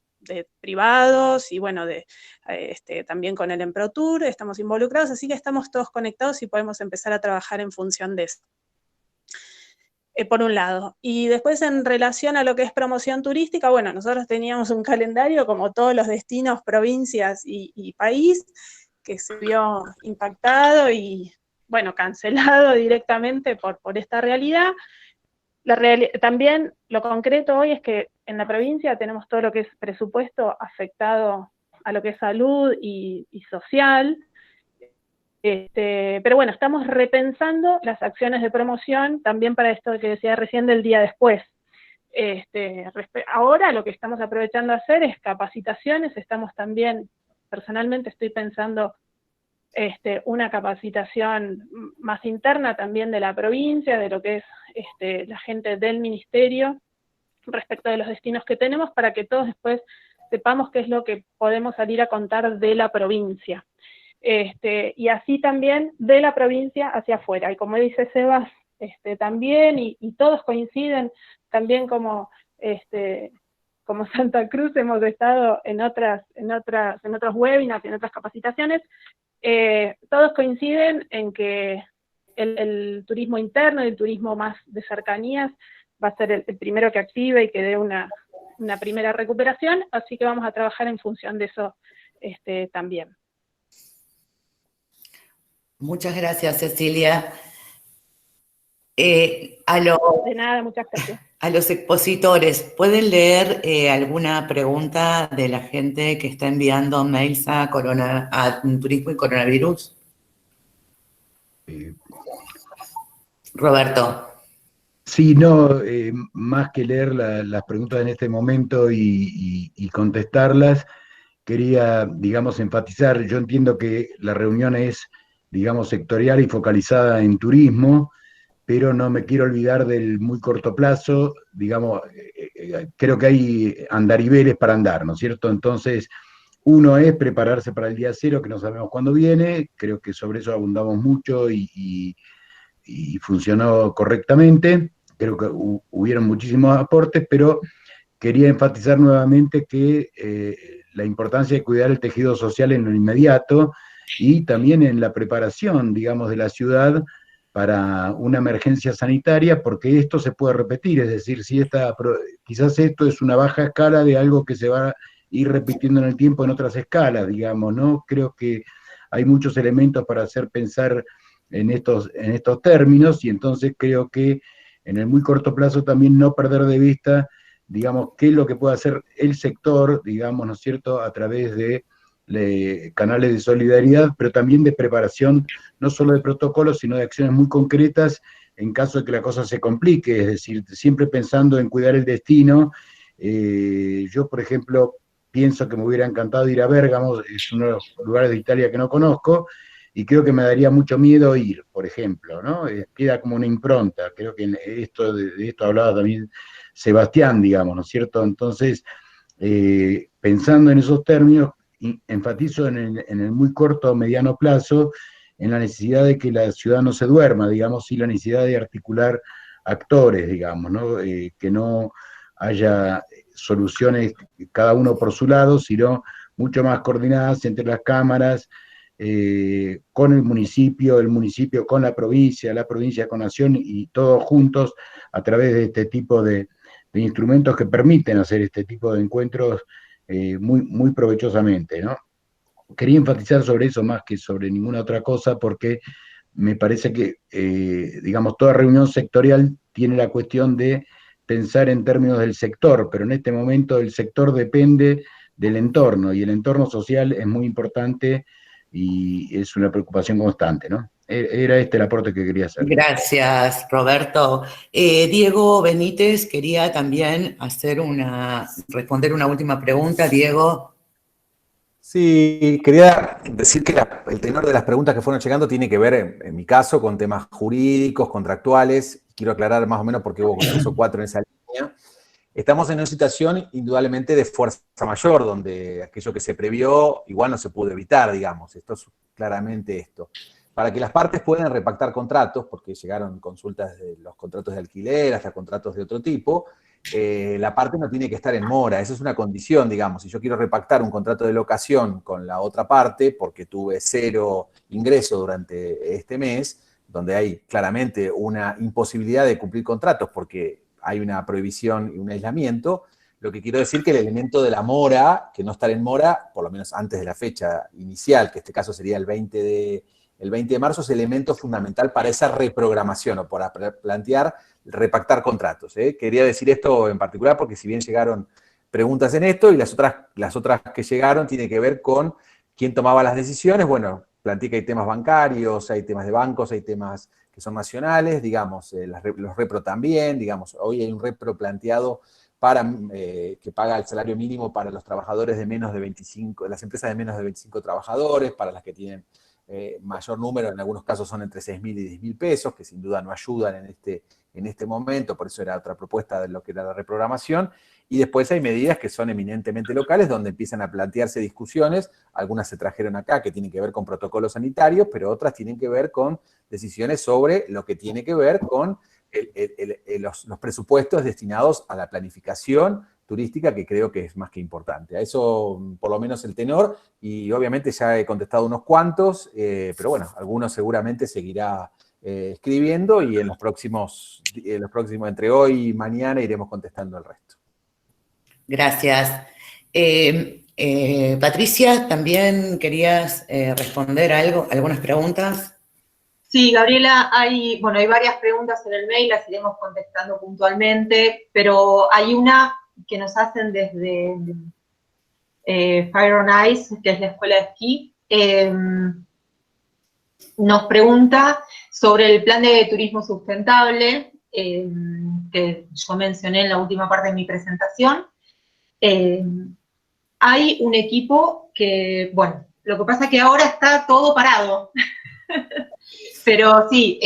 privados y bueno, también con el Emprotur estamos involucrados, así que estamos todos conectados y podemos empezar a trabajar en función de eso. Por un lado. Y después en relación a lo que es promoción turística, bueno, nosotros teníamos un calendario como todos los destinos, provincias y país, que se vio impactado y, bueno, cancelado directamente por esta realidad. También lo concreto hoy es que en la provincia tenemos todo lo que es presupuesto afectado a lo que es salud y social, pero bueno, estamos repensando las acciones de promoción también para esto que decía recién del día después. Ahora lo que estamos aprovechando a hacer es capacitaciones, estamos también, personalmente estoy pensando una capacitación más interna también de la provincia, de lo que es la gente del ministerio, respecto de los destinos que tenemos, para que todos después sepamos qué es lo que podemos salir a contar de la provincia. Y así también de la provincia hacia afuera. Y como dice Sebas, también, y todos coinciden, también como Santa Cruz hemos estado en otros webinars, en otras capacitaciones, todos coinciden en que el turismo interno y el turismo más de cercanías va a ser el primero que active y que dé una primera recuperación, así que vamos a trabajar en función de eso también. Muchas gracias, Cecilia. De nada, muchas gracias. A los expositores, ¿pueden leer alguna pregunta de la gente que está enviando mails a Turismo y Coronavirus? Roberto. Sí, no, más que leer las preguntas en este momento y contestarlas, quería, digamos, enfatizar, yo entiendo que la reunión es, digamos, sectorial y focalizada en turismo, pero no me quiero olvidar del muy corto plazo, digamos, creo que hay andariveles para andar, ¿no es cierto? Entonces, uno es prepararse para el día cero, que no sabemos cuándo viene, creo que sobre eso abundamos mucho y funcionó correctamente, creo que hubieron muchísimos aportes, pero quería enfatizar nuevamente que la importancia de cuidar el tejido social en lo inmediato y también en la preparación, digamos, de la ciudad para una emergencia sanitaria, porque esto se puede repetir, es decir, si quizás esto es una baja escala de algo que se va a ir repitiendo en el tiempo en otras escalas, digamos, ¿no? Creo que hay muchos elementos para hacer pensar en estos términos, y entonces creo que en el muy corto plazo también no perder de vista, digamos, qué es lo que puede hacer el sector, digamos, ¿no es cierto?, a través de canales de solidaridad, pero también de preparación, no solo de protocolos, sino de acciones muy concretas en caso de que la cosa se complique, es decir, siempre pensando en cuidar el destino. Yo, por ejemplo, pienso que me hubiera encantado ir a Bérgamo, es uno de los lugares de Italia que no conozco, y creo que me daría mucho miedo ir, por ejemplo, ¿no? Queda como una impronta, creo que de esto hablaba también Sebastián, digamos, ¿no es cierto? Entonces, pensando en esos términos, enfatizo en el muy corto o mediano plazo en la necesidad de que la ciudad no se duerma, digamos, y la necesidad de articular actores, digamos, ¿no? Que no haya soluciones cada uno por su lado, sino mucho más coordinadas entre las cámaras, con el municipio con la provincia con Nación, y todos juntos a través de este tipo de instrumentos que permiten hacer este tipo de encuentros muy, muy provechosamente, ¿no? Quería enfatizar sobre eso más que sobre ninguna otra cosa, porque me parece que, digamos, toda reunión sectorial tiene la cuestión de pensar en términos del sector, pero en este momento el sector depende del entorno, y el entorno social es muy importante y es una preocupación constante, ¿no? Era este el aporte que quería hacer. Gracias, Roberto. Diego Benítez quería también responder una última pregunta. Diego. Sí, quería decir que el tenor de las preguntas que fueron llegando tiene que ver, en mi caso, con temas jurídicos, contractuales. Quiero aclarar más o menos porque hubo 3 o 4 en esa línea. Estamos en una situación indudablemente de fuerza mayor, donde aquello que se previó igual no se pudo evitar, digamos. Esto es claramente esto. Para que las partes puedan repactar contratos, porque llegaron consultas de los contratos de alquiler hasta contratos de otro tipo, la parte no tiene que estar en mora. Esa es una condición, digamos. Si yo quiero repactar un contrato de locación con la otra parte, porque tuve 0 ingreso durante este mes, donde hay claramente una imposibilidad de cumplir contratos, porque hay una prohibición y un aislamiento, lo que quiero decir que el elemento de la mora, que no estar en mora, por lo menos antes de la fecha inicial, que en este caso sería el 20 de marzo, es elemento fundamental para esa reprogramación o para plantear, repactar contratos. Quería decir esto en particular porque si bien llegaron preguntas en esto, y las otras que llegaron tienen que ver con quién tomaba las decisiones. Bueno, planteé que hay temas bancarios, hay temas de bancos, hay temas que son nacionales, digamos, los repro también, digamos, hoy hay un repro planteado para que paga el salario mínimo para los trabajadores de menos de 25, las empresas de menos de 25 trabajadores, para las que tienen mayor número, en algunos casos son entre 6.000 y 10.000 pesos, que sin duda no ayudan en este momento, por eso era otra propuesta de lo que era la reprogramación. Y después hay medidas que son eminentemente locales, donde empiezan a plantearse discusiones, algunas se trajeron acá que tienen que ver con protocolos sanitarios, pero otras tienen que ver con decisiones sobre lo que tiene que ver con los presupuestos destinados a la planificación turística, que creo que es más que importante. A eso, por lo menos, el tenor, y obviamente ya he contestado unos cuantos, pero bueno, algunos seguramente seguirá escribiendo, y en los próximos, entre hoy y mañana, iremos contestando el resto. Gracias. Patricia, ¿también querías responder algunas preguntas? Sí, Gabriela, hay varias preguntas en el mail, las iremos contestando puntualmente, pero hay una que nos hacen desde Fire on Ice, que es la escuela de esquí. Nos pregunta sobre el plan de turismo sustentable, que yo mencioné en la última parte de mi presentación. Hay un equipo que, bueno, lo que pasa es que ahora está todo parado. Pero sí,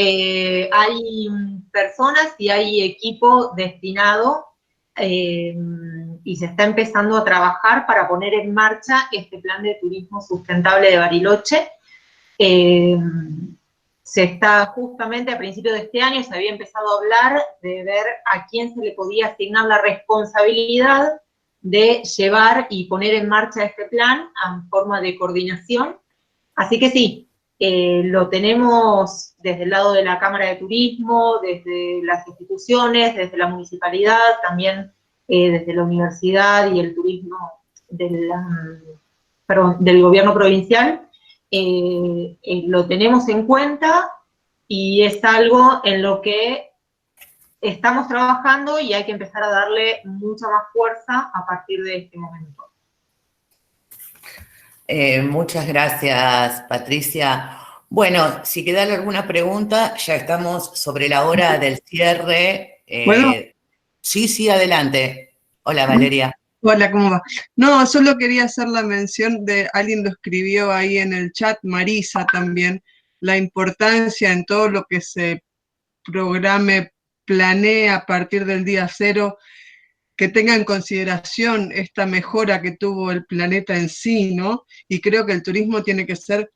hay personas y hay equipo destinado y se está empezando a trabajar para poner en marcha este plan de turismo sustentable de Bariloche. se está justamente a principios de este año, se había empezado a hablar de ver a quién se le podía asignar la responsabilidad de llevar y poner en marcha este plan en forma de coordinación. Así que sí, lo tenemos desde el lado de la Cámara de Turismo, desde las instituciones, desde la municipalidad, también desde la universidad y el turismo del gobierno provincial. Lo tenemos en cuenta y es algo en lo que estamos trabajando y hay que empezar a darle mucha más fuerza a partir de este momento. Muchas gracias, Patricia. Bueno, si queda alguna pregunta, ya estamos sobre la hora del cierre. ¿Puedo? Sí, adelante. Hola, Valeria. Hola, ¿cómo va? No, solo quería hacer la mención de, alguien lo escribió ahí en el chat, Marisa también, la importancia en todo lo que se programe, planee a partir del día cero, que tenga en consideración esta mejora que tuvo el planeta en sí, ¿no? Y creo que el turismo tiene que ser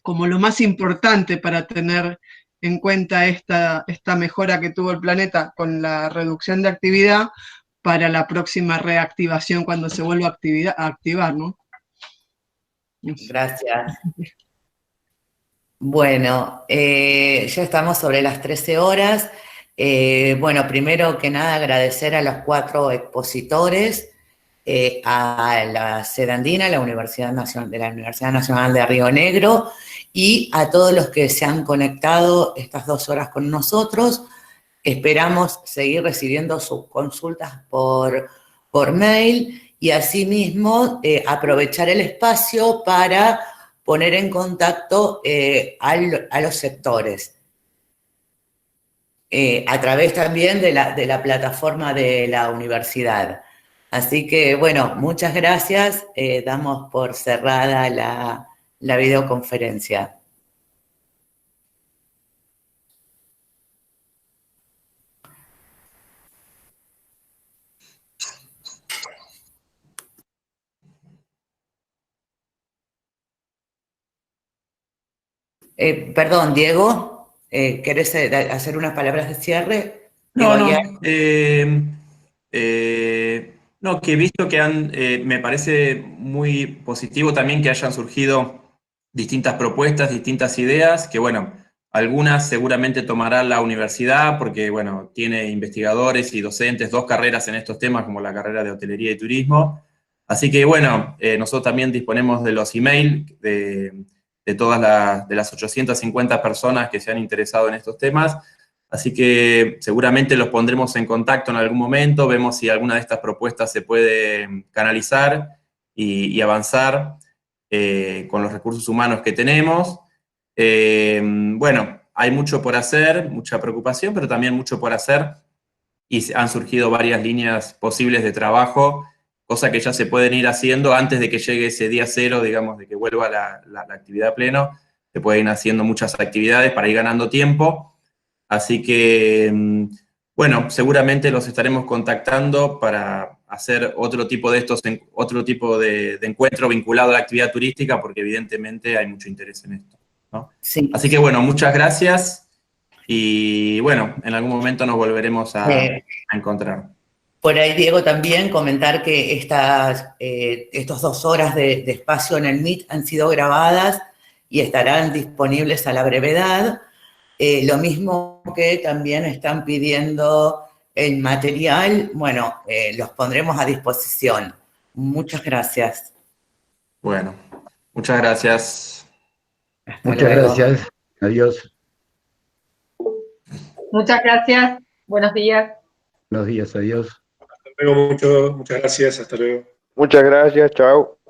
como lo más importante para tener en cuenta esta mejora que tuvo el planeta con la reducción de actividad para la próxima reactivación cuando se vuelva a activar, ¿no? Gracias. Bueno, ya estamos sobre las 13 horas. Bueno, primero que nada agradecer a los 4 expositores, a la sede andina, la Universidad Nacional de Río Negro, y a todos los que se han conectado estas 2 horas con nosotros. Esperamos seguir recibiendo sus consultas por mail y asimismo aprovechar el espacio para poner en contacto a los sectores. A través también de la plataforma de la universidad. Así que, bueno, muchas gracias. Damos por cerrada la videoconferencia. Perdón, Diego, ¿querés hacer unas palabras de cierre? No, que he visto que me parece muy positivo también que hayan surgido distintas propuestas, distintas ideas, que bueno, algunas seguramente tomará la universidad porque bueno, tiene investigadores y docentes, 2 carreras en estos temas, como la carrera de hotelería y turismo. Así que bueno, nosotros también disponemos de los emails de todas las 850 personas que se han interesado en estos temas. Así que seguramente los pondremos en contacto en algún momento, vemos si alguna de estas propuestas se puede canalizar y avanzar con los recursos humanos que tenemos. Bueno, hay mucho por hacer, mucha preocupación, pero también mucho por hacer, y han surgido varias líneas posibles de trabajo, cosa que ya se pueden ir haciendo antes de que llegue ese día cero, digamos, de que vuelva la actividad a pleno. Se pueden ir haciendo muchas actividades para ir ganando tiempo. Así que, bueno, seguramente los estaremos contactando para hacer otro tipo de encuentro vinculado a la actividad turística, porque evidentemente hay mucho interés en esto, ¿no? Sí. Así que, bueno, muchas gracias y, bueno, en algún momento nos volveremos a encontrar. Por ahí, Diego, también comentar que estas 2 horas de espacio en el Meet han sido grabadas y estarán disponibles a la brevedad. Lo mismo que también están pidiendo el material, bueno, los pondremos a disposición. Muchas gracias. Bueno, muchas gracias. Muchas gracias. Adiós. Muchas gracias. Buenos días. Buenos días, adiós. Hasta luego, muchas gracias, hasta luego. Muchas gracias, chao.